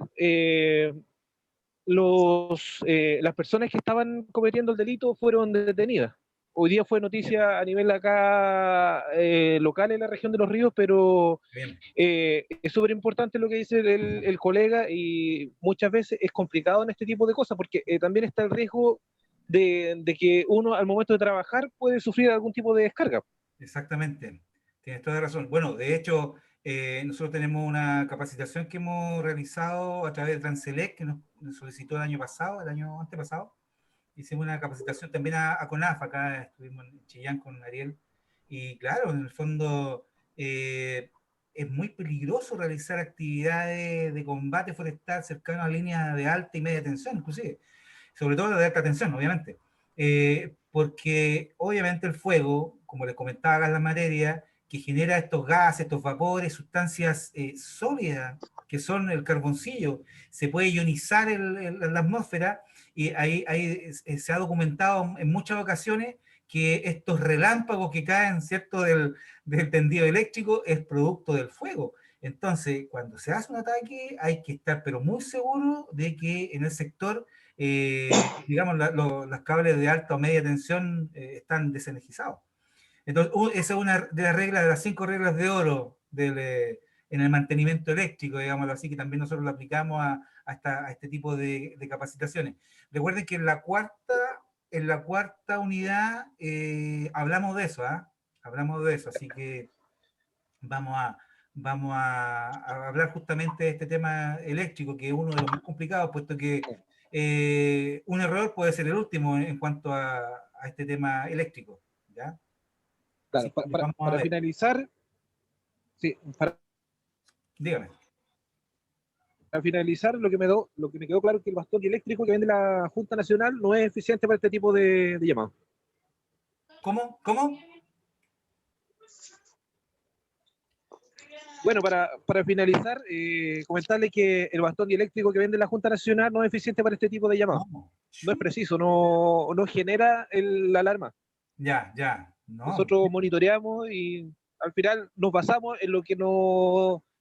las personas que estaban cometiendo el delito fueron detenidas. Hoy día fue noticia a nivel acá local en la región de Los Ríos, pero Bien. es súper importante lo que dice el colega, y muchas veces es complicado en este tipo de cosas porque también está el riesgo de que uno al momento de trabajar puede sufrir algún tipo de descarga. Exactamente, tienes toda la razón. Bueno, de hecho, nosotros tenemos una capacitación que hemos realizado a través de Transelec, que nos solicitó el año pasado, el año antepasado. Hicimos una capacitación también a CONAF, acá estuvimos en Chillán con Ariel. Y claro, en el fondo es muy peligroso realizar actividades de combate forestal cercano a líneas de alta y media tensión, inclusive. Sobre todo de alta tensión, obviamente. Porque obviamente el fuego, como les comentaba acá en la materia, que genera estos gases, estos vapores, sustancias sólidas, que son el carboncillo, se puede ionizar la atmósfera, y ahí se ha documentado en muchas ocasiones que estos relámpagos que caen, ¿cierto?, del tendido eléctrico es producto del fuego. Entonces, cuando se hace un ataque, hay que estar pero muy seguro de que en el sector digamos, los cables de alta o media tensión están desenergizados. Entonces, esa es una de las reglas, de las 5 reglas de oro en el mantenimiento eléctrico, digámoslo así, que también nosotros lo aplicamos a este tipo de capacitaciones. Recuerden que en la cuarta unidad hablamos de eso, hablamos de eso, así que vamos a hablar justamente de este tema eléctrico, que es uno de los más complicados, puesto que un error puede ser el último en cuanto a este tema eléctrico, ¿ya? Claro, Así que vamos a para ver. finalizar, sí, Dígame. para finalizar, lo que me quedó claro es que el bastón eléctrico que vende la Junta Nacional no es eficiente para este tipo de llamados. ¿Cómo? ¿Cómo? Bueno, para finalizar, comentarle que el bastón eléctrico que vende la Junta Nacional no es eficiente para este tipo de llamados. No. No es preciso, no genera la alarma. Ya, no. Nosotros monitoreamos y al final nos basamos en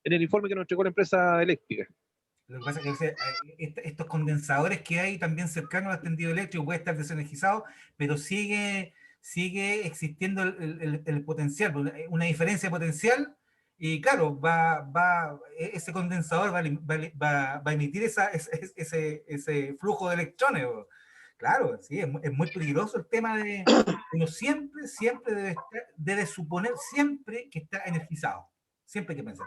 en el informe que nos entregó la empresa eléctrica. Lo que pasa es que estos condensadores que hay también cercanos al tendido eléctrico puede estar desenergizado, pero sigue existiendo el potencial, una diferencia potencial, y claro, ese condensador va a emitir ese flujo de electrones. Claro, sí, es muy peligroso el tema de... Uno siempre debe suponer siempre que está energizado. Siempre hay que pensar.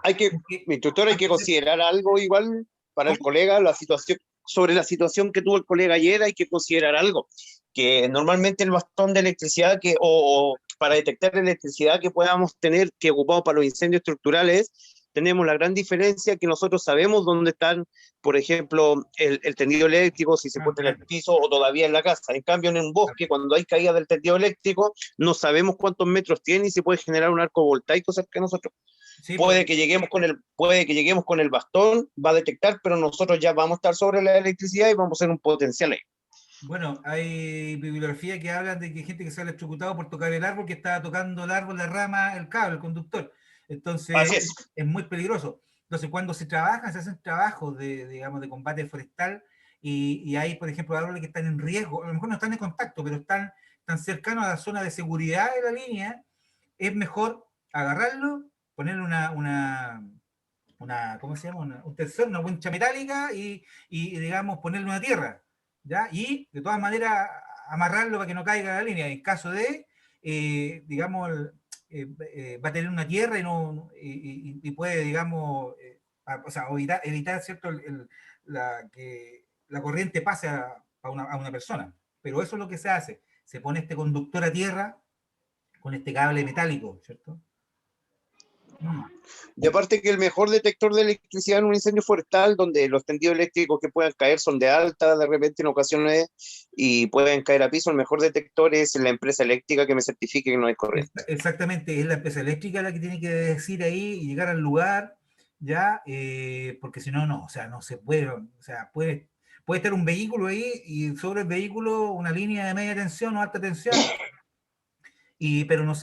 Mi instructor, hay que considerar algo igual para el colega, sobre la situación que tuvo el colega ayer. Hay que considerar algo, que normalmente el bastón de electricidad o para detectar electricidad que podamos tener, que ocupamos para los incendios estructurales, tenemos la gran diferencia que nosotros sabemos dónde están, por ejemplo, el tendido eléctrico, si se encuentra en el piso o todavía en la casa. En cambio, en un bosque, cuando hay caída del tendido eléctrico, no sabemos cuántos metros tiene y se puede generar un arco voltaico cerca de nosotros. Sí, Puede que lleguemos con el bastón, va a detectar, pero nosotros ya vamos a estar sobre la electricidad y vamos a ser un potencial ahí. bueno, hay bibliografía que hablan de que hay gente que se ha electrocutado por tocar el árbol, que está tocando el árbol, la rama, el cable, el conductor. Entonces, Así es. es muy peligroso. Entonces, cuando se trabaja, se hacen trabajos de, digamos, de combate forestal y hay, por ejemplo, árboles que están en riesgo, a lo mejor no están en contacto, pero están cercanos a la zona de seguridad de la línea, es mejor agarrarlo, ponerle ¿cómo se llama? Un tensor, una wincha metálica y, digamos, ponerle una tierra, ¿ya? Y, de todas maneras, amarrarlo para que no caiga la línea. En caso de, digamos, va a tener una tierra y puede, digamos, o sea, evitar, ¿cierto? Que la corriente pase a una persona. Pero eso es lo que se hace. Se pone este conductor a tierra con este cable metálico, ¿cierto? Y aparte que el mejor detector de electricidad en un incendio forestal, donde los tendidos eléctricos que puedan caer son de alta de repente en ocasiones y pueden caer a piso, el mejor detector es la empresa eléctrica que me certifique que no hay corriente. Exactamente, es la empresa eléctrica la que tiene que decir ahí y llegar al lugar, ya, porque si no, no, o sea, no se puede, o sea, puede estar un vehículo ahí y sobre el vehículo una línea de media tensión o alta tensión, pero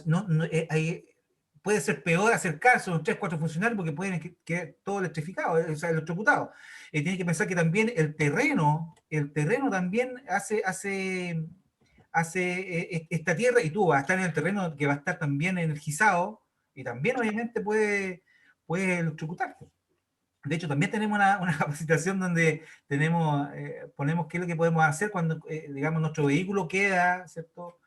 puede ser peor acercarse a los 3, 4 funcionarios porque pueden quedar todo electrificado, o sea, electrocutado. Tiene que pensar que también el terreno también hace esta tierra y tú vas a estar en el terreno que va a estar también energizado y también obviamente puede electrocutarte. De hecho, también tenemos una capacitación donde ponemos qué es lo que podemos hacer cuando, digamos, nuestro vehículo queda, ¿cierto?,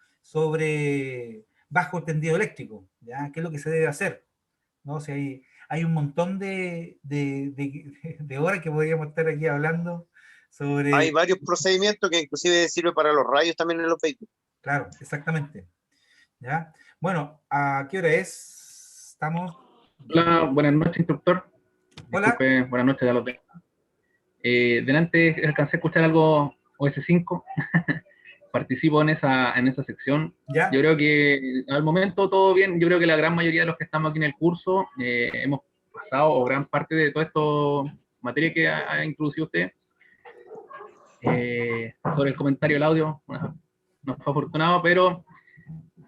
bajo el tendido eléctrico, ¿ya? ¿Qué es lo que se debe hacer? ¿No? O sea, hay un montón de horas que podríamos estar aquí hablando Hay sobre... varios procedimientos que inclusive sirven para los rayos también en los vehículos. Claro, exactamente. ¿Ya? Bueno, ¿a qué hora es? Estamos... Hola, buenas noches, instructor. Hola. Disculpe, buenas noches a los demás. Delante alcancé a escuchar algo OS5. Participo en esa sección. ¿Ya? Yo creo que al momento todo bien. Yo creo que la gran mayoría de los que estamos aquí en el curso hemos pasado, o gran parte de toda esta materia que ha introducido usted. Sobre el comentario, el audio, bueno, no fue afortunado, pero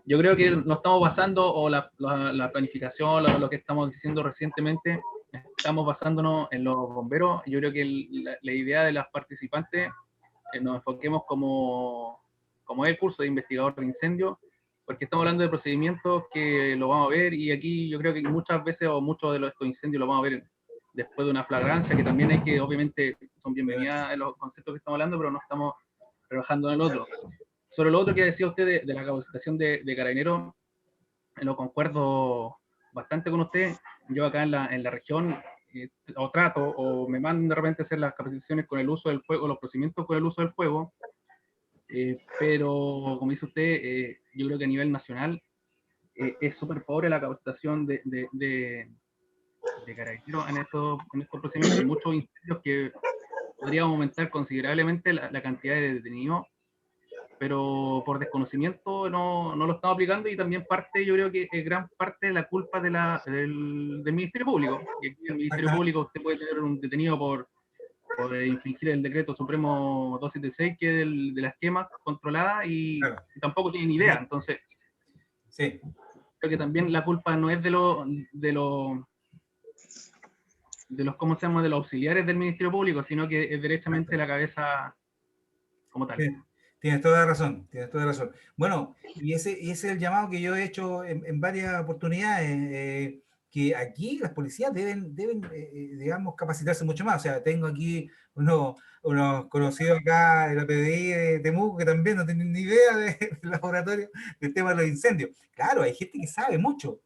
yo creo que nos estamos basando, o la planificación, lo que estamos diciendo recientemente, estamos basándonos en los bomberos. Yo creo que la idea de las participantes, nos enfoquemos como es el curso de investigador de incendio, porque estamos hablando de procedimientos que lo vamos a ver, y aquí yo creo que muchas veces, o muchos de estos incendios lo vamos a ver después de una flagrancia, que también hay que, obviamente, son bienvenidas en los conceptos que estamos hablando, pero no estamos trabajando en el otro. Sobre lo otro que decía usted de la capacitación de carabineros, lo concuerdo bastante con usted. Yo acá en la región, o trato, o me mandan de repente a hacer las capacitaciones con el uso del fuego, los procedimientos con el uso del fuego, pero como dice usted, yo creo que a nivel nacional es súper pobre la capacitación de carabineros en estos procedimientos. Hay muchos incendios que podrían aumentar considerablemente la cantidad de detenidos, pero por desconocimiento no lo estamos aplicando, y también yo creo que es gran parte de la culpa del Ministerio Público. Y aquí en el Ministerio Público usted puede tener un detenido por infringir el decreto supremo 276, que es de las quemas controladas, y Claro. tampoco tienen idea. Entonces, Sí. creo que también la culpa no es de los ¿cómo se llama?, de los auxiliares del Ministerio Público, sino que es derechamente de la cabeza como tal. Sí. Tienes toda la razón, tienes toda la razón. Bueno, y ese es el llamado que yo he hecho en varias oportunidades, que aquí las policías deben digamos, capacitarse mucho más. O sea, tengo aquí unos conocidos acá de la PDI de Temuco que también no tienen ni idea del laboratorio del tema de los incendios. Claro, hay gente que sabe mucho.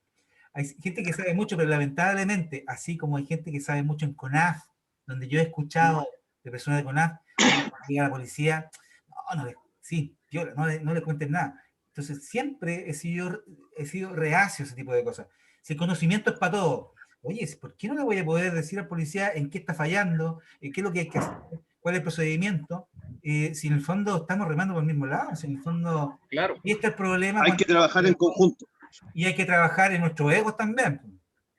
Hay gente que sabe mucho, pero lamentablemente, así como hay gente que sabe mucho en CONAF, donde yo he escuchado de personas de CONAF, llega la policía, sí, no le cuenten nada. Entonces siempre he sido reacio a ese tipo de cosas. Si el conocimiento es para todo, Oye, ¿por qué no le voy a poder decir al policía en qué está fallando, qué es lo que hay que hacer, cuál es el procedimiento? Si en el fondo estamos remando por el mismo lado, si en el fondo... Claro. Y este es el problema Hay que trabajar en conjunto. y hay que trabajar en nuestros egos también.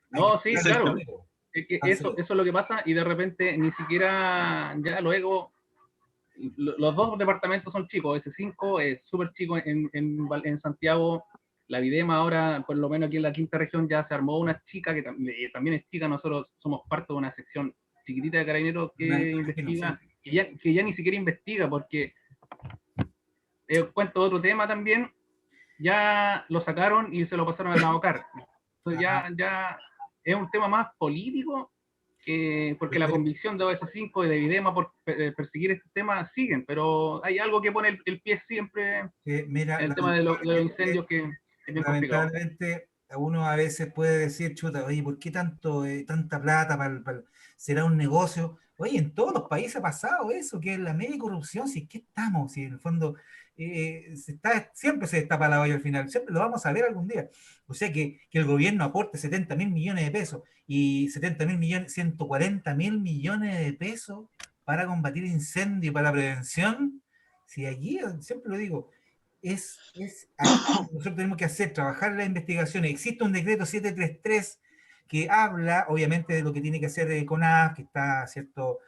No, sí, trabajar en claro. nuestros egos. Es que Entonces, eso es lo que pasa y de repente ni siquiera ya luego los dos departamentos son chicos, S5 es súper chico en Santiago, la Videma ahora, por lo menos aquí en la quinta región, ya se armó una chica que también es chica, nosotros somos parte de una sección chiquitita de carabineros que investiga, que ya ni siquiera investiga, porque cuento otro tema también, ya lo sacaron y se lo pasaron al Navocar. Entonces ya es un tema más político, porque la convicción de OS5 y de Videma por perseguir este tema siguen, pero hay algo que pone el pie siempre mira, en el tema de los incendios que es bien complicado. lamentablemente, uno a veces puede decir, chuta, oye, ¿por qué tanta plata será un negocio? Oye, en todos los países ha pasado eso, que es la media corrupción, si es que estamos, si en el fondo siempre se destapa la olla al final, siempre lo vamos a ver algún día. O sea, que el gobierno aporte 70.000 millones de pesos y 70.000 millones, 140.000 millones de pesos para combatir incendios, para la prevención. Si aquí, siempre lo digo, nosotros tenemos que trabajar las investigaciones. Existe un decreto 733 que habla, obviamente, de lo que tiene que hacer CONAF, que está, ¿cierto?,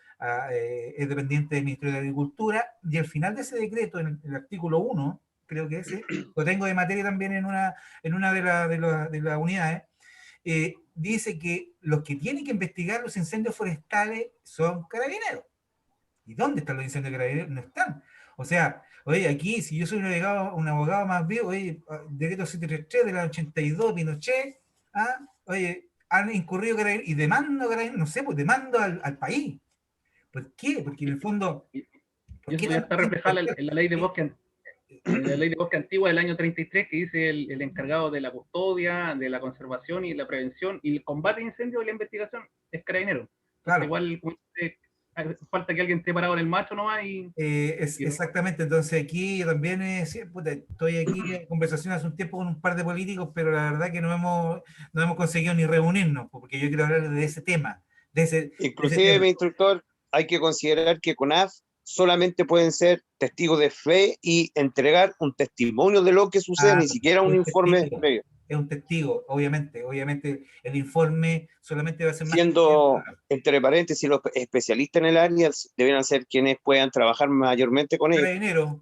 es dependiente del Ministerio de Agricultura, y al final de ese decreto, en el artículo 1, creo que ese, lo tengo de materia también en una de las unidades, dice que los que tienen que investigar los incendios forestales son carabineros. ¿Y dónde están los incendios de carabineros? No están. O sea, oye, aquí, si yo soy un abogado más viejo, oye, decreto 733 de la 82, Pinochet, oye, han incurrido carabineros y demando carabineros, no sé, pues demando al país. ¿Por qué? Porque en el fondo... Y eso ya está reflejado en la ley de bosque, en la ley de bosque antigua del año 33, que dice el encargado de la custodia, de la conservación y la prevención y el combate de incendios y la investigación es carabinero. Claro. Igual falta que alguien esté parado en el macho nomás exactamente, entonces aquí yo también estoy aquí en conversación hace un tiempo con un par de políticos, pero la verdad que no hemos conseguido ni reunirnos, porque yo quiero hablar de ese tema. Inclusive, mi instructor, hay que considerar que CONAF solamente pueden ser testigos de fe y entregar un testimonio de lo que sucede, ni siquiera un informe previo. Es un testigo, obviamente el informe solamente va a ser más... Siendo, entre paréntesis, los especialistas en el área deben ser quienes puedan trabajar mayormente con ellos.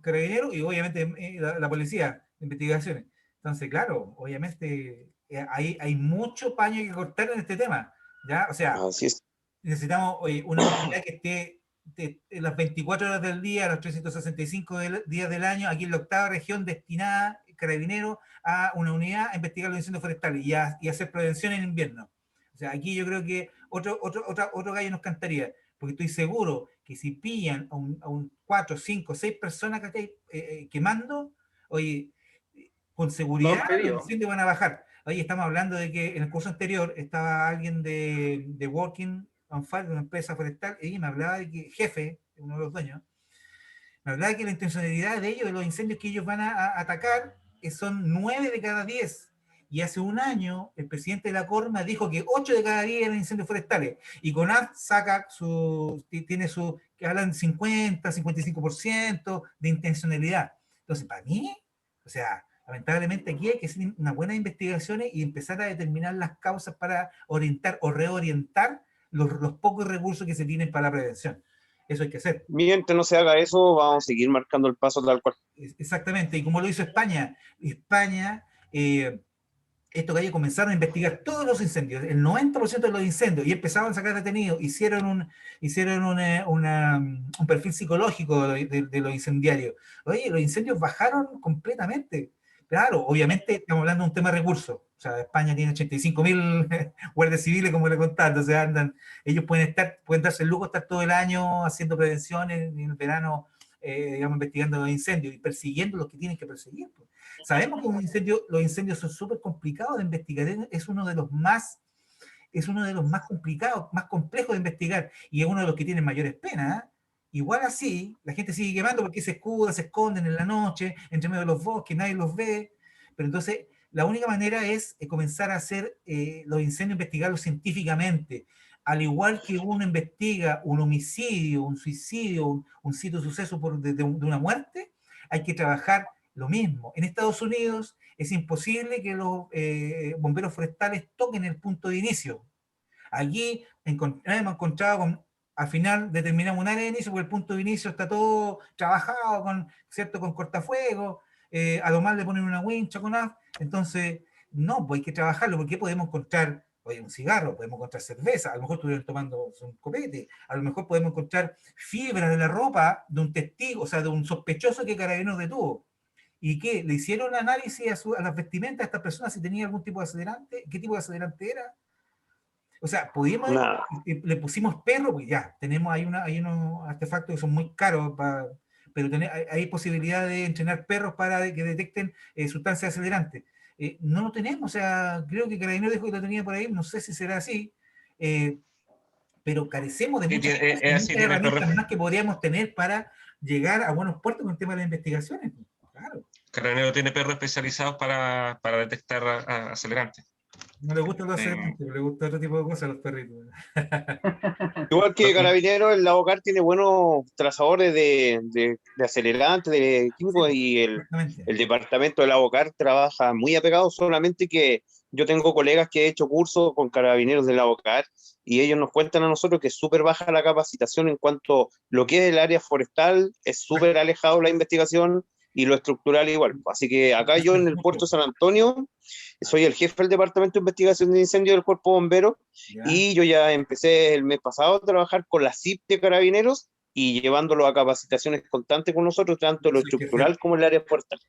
Carabinero y obviamente la policía, investigaciones. Entonces, claro, obviamente hay mucho paño que cortar en este tema, ¿ya? O sea, necesitamos una unidad que esté en las 24 horas del día, los 365 días del año, aquí en la octava región destinada, carabinero, a una unidad a investigar los incendios forestales y hacer prevención en invierno. O sea, aquí yo creo que otro gallo nos cantaría, porque estoy seguro que si pillan a un 4, 5, 6 personas que quemando, oye, con seguridad los incendios van a bajar. Oye, estamos hablando de que en el curso anterior estaba alguien de Working on Fire, de una empresa forestal, y me hablaba de que, jefe, uno de los dueños, me hablaba de que la intencionalidad de ellos, de los incendios que ellos van a atacar, son 9 de cada 10. Y hace un año, el presidente de la Corma dijo que 8 de cada 10 eran incendios forestales. Y CONAF tiene que hablan 50, 55% de intencionalidad. Entonces, para mí, o sea, lamentablemente aquí hay que hacer unas buenas investigaciones y empezar a determinar las causas para orientar o reorientar los pocos recursos que se tienen para la prevención. Eso hay que hacer. Mientras no se haga eso, vamos a seguir marcando el paso tal cual. Exactamente, y como lo hizo España, estos gallos comenzaron a investigar todos los incendios, el 90% de los incendios, y empezaron a sacar detenidos, hicieron un perfil psicológico de los incendiarios. Oye, los incendios bajaron completamente. Claro, obviamente estamos hablando de un tema de recursos. O sea, España tiene 85.000 guardias civiles, como le contaba, entonces ellos pueden darse el lujo de estar todo el año haciendo prevenciones, en el verano, digamos, investigando los incendios y persiguiendo los que tienen que perseguir. Pues. Sabemos que los incendios son súper complicados de investigar, es uno de los más complicados, más complejos de investigar, y es uno de los que tienen mayores penas. Igual así, la gente sigue quemando porque se escudan, se esconden en la noche, entre medio de los bosques, nadie los ve, pero entonces la única manera es comenzar a hacer los incendios, investigarlos científicamente. Al igual que uno investiga un homicidio, un suicidio, un sitio de suceso de una muerte, hay que trabajar lo mismo. En Estados Unidos es imposible que los bomberos forestales toquen el punto de inicio. Allí hemos encontrado al final determinamos un área de inicio, porque el punto de inicio está todo trabajado ¿cierto? Con cortafuegos, a lo más le ponen una wincha con nada. Entonces, no, pues hay que trabajarlo, porque podemos encontrar, oye, un cigarro, podemos encontrar cerveza, a lo mejor estuvieron tomando un copete, a lo mejor podemos encontrar fibra de la ropa de un testigo, o sea, de un sospechoso que Carabineros detuvo. ¿Y qué? ¿Le hicieron análisis a las vestimentas de estas personas si tenía algún tipo de acelerante? ¿Qué tipo de acelerante era? O sea, pudimos, Nada. le pusimos perro, pues ya, tenemos, hay unos artefactos que son muy caros, pero hay posibilidad de entrenar perros para que detecten sustancias acelerantes. No lo tenemos, o sea, creo que Carabinero dijo que lo tenía por ahí, no sé si será así, pero carecemos de Sí, muchas, es así, tiene herramientas más que podríamos tener para llegar a buenos puertos con el tema de las investigaciones. Claro. Carabinero tiene perros especializados para detectar acelerantes. No le gustan los acelerantes, pero le gusta otro tipo de cosas a los perritos. Igual que Carabineros, el Lavocar tiene buenos trazadores de acelerantes, de químicos, y Exactamente. el departamento del Lavocar trabaja muy apegado, solamente que yo tengo colegas que he hecho cursos con Carabineros del Lavocar y ellos nos cuentan a nosotros que es súper baja la capacitación en cuanto a lo que es el área forestal, es súper alejado la investigación y lo estructural igual. Así que acá yo en el puerto de San Antonio soy el jefe del departamento de investigación de incendios del Cuerpo Bombero. Ya. Y yo ya empecé el mes pasado a trabajar con la CIP de Carabineros y llevándolo a capacitaciones constantes con nosotros, tanto lo Eso hay que estructural hacer. como el área forestal.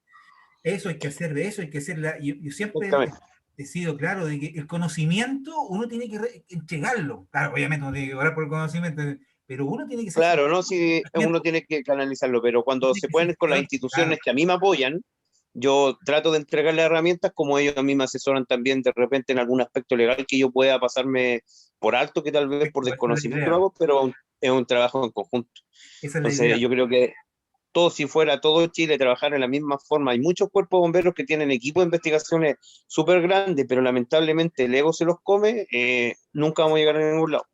Eso hay que hacer, de eso hay que hacer. Yo siempre Exactamente. he sido claro de que el conocimiento uno tiene que entregarlo. Claro, obviamente uno tiene que orar por el conocimiento, pero uno tiene que ser Claro, ¿no? Sí, uno tiene que canalizarlo, pero cuando tiene se que ser pueden con las fiel, claro. instituciones que a mí me apoyan, yo trato de entregarle herramientas como ellos a mí me asesoran también de repente en algún aspecto legal que yo pueda pasarme por alto, que tal vez por Esa es la desconocimiento lo idea. hago, pero es un trabajo en conjunto. Esa es la idea. Entonces yo creo que todo, si fuera todo Chile trabajar en la misma forma, hay muchos cuerpos bomberos que tienen equipos de investigaciones súper grandes, pero lamentablemente el ego se los come, nunca vamos a llegar a ningún lado.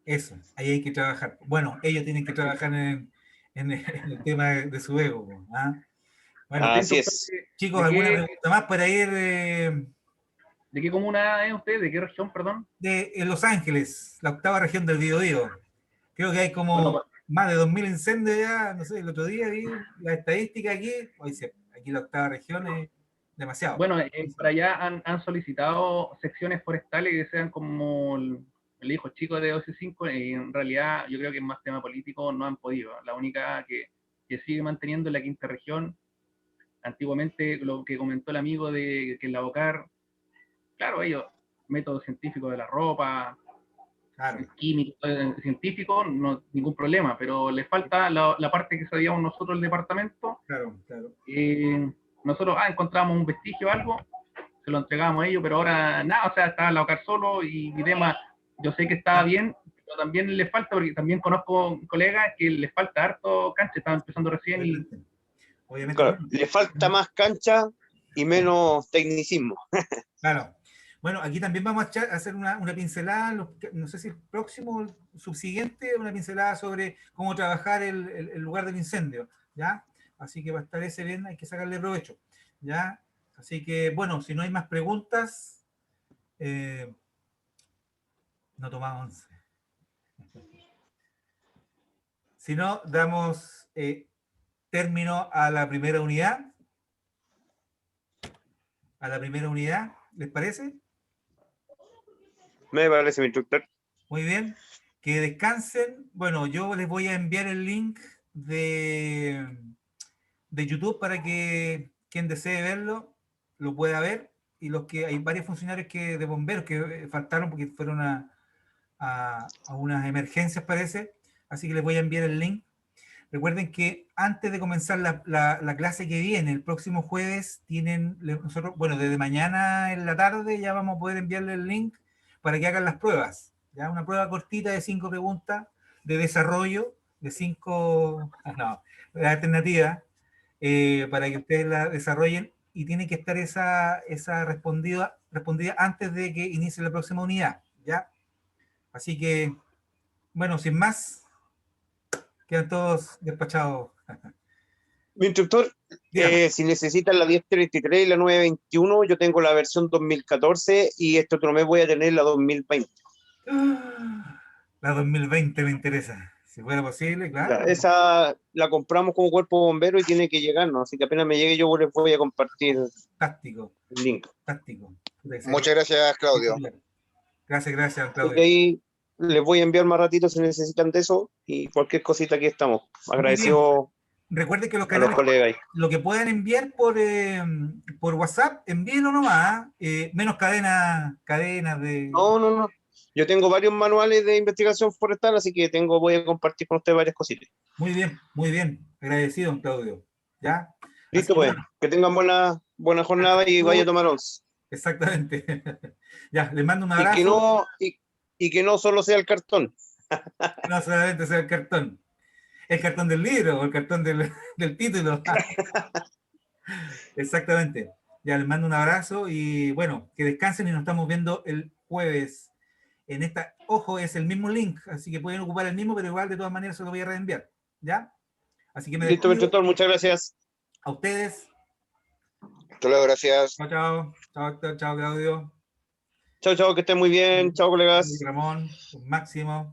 Eso, ahí hay que trabajar. Bueno, ellos tienen que trabajar en el tema de su ego. ¿Ah? Bueno, Así es. chicos, ¿alguna pregunta más para ir ¿De qué comuna es usted? ¿De qué región, perdón? en Los Ángeles, la octava región del Biobío? Creo que hay como Bueno, más de 2000 incendios ya, no sé, el otro día vi la estadística aquí, hoy aquí la octava región es demasiado. bueno, para allá han solicitado secciones forestales que sean como el hijo chico de OC5, y en realidad yo creo que en más tema político no han podido. La única que sigue manteniendo es la quinta región. Antiguamente, lo que comentó el amigo de que en la Bocar, claro, ellos, método científico de la ropa, Claro, químico, científico, no, ningún problema, pero le falta la parte que sabíamos nosotros el departamento. claro, claro. Nosotros encontramos un vestigio o algo, se lo entregamos a ellos, pero ahora nada, o sea, estaba la OCAR solo y demás. Yo sé que estaba bien, pero también le falta, porque también conozco colegas que les falta harto cancha, estaban empezando recién y Obviamente, Claro, bueno, le falta más cancha y menos tecnicismo. claro. Bueno, aquí también vamos a hacer una pincelada, no sé si el próximo o el subsiguiente, una pincelada sobre cómo trabajar el lugar del incendio, ¿ya? Así que va a estar ese bien, hay que sacarle provecho, ¿ya? Así que, bueno, si no hay más preguntas, no tomamos 11. Si no, damos término a la primera unidad. A la primera unidad, ¿les parece? Me parece, mi instructor. Muy bien. Que descansen. Bueno, yo les voy a enviar el link de YouTube para que quien desee verlo lo pueda ver. Y los que hay varios funcionarios de bomberos que faltaron porque fueron a unas emergencias, parece. Así que les voy a enviar el link. Recuerden que antes de comenzar la clase que viene, el próximo jueves, nosotros, bueno, desde mañana en la tarde ya vamos a poder enviarle el link para que hagan las pruebas. ¿Ya? Una prueba cortita de 5 preguntas de desarrollo, de 5 alternativas, para que ustedes la desarrollen y tiene que estar esa respondida antes de que inicie la próxima unidad, ¿ya? Así que, bueno, sin más, quedan todos despachados. Mi instructor, Dígame. si necesitan la 1033 y la 921, yo tengo la versión 2014 y este otro mes voy a tener la 2020. La 2020 me interesa. Si fuera posible, Ya, claro. esa la compramos como cuerpo bombero y tiene que llegarnos, así que apenas me llegue yo les voy a compartir Táctico, el link. táctico. Puta que sería Muchas gracias, Claudio. espectacular. Gracias, Así Claudio. que ahí les voy a enviar más ratito si necesitan de eso y cualquier cosita aquí estamos. Muy bien. Agradecido Recuerde que los a los canales, colegas ahí. lo que puedan enviar por WhatsApp, envíenlo nomás. Menos cadenas de... No. Yo tengo varios manuales de investigación forestal, así que voy a compartir con ustedes varias cositas. Muy bien. Agradecido, Claudio. ¿Ya? Así Listo, que pues. bueno, Que tengan buena jornada y vaya a tomar once. exactamente. Ya, les mando un Y que abrazo. no, y que no solo sea el cartón. No solamente sea el cartón del libro o el cartón del título. Exactamente. Ya les mando un abrazo y bueno, que descansen y nos estamos viendo el jueves. En esta, ojo, es el mismo link, así que pueden ocupar el mismo, pero igual de todas maneras se lo voy a reenviar. ¿Ya? Así que me Listo, despido. instructor, muchas gracias. A ustedes. Hasta luego, gracias. Chao, Héctor. Chao, Claudio. Chao, que estén muy bien. Chao, colegas. Ramón, Máximo.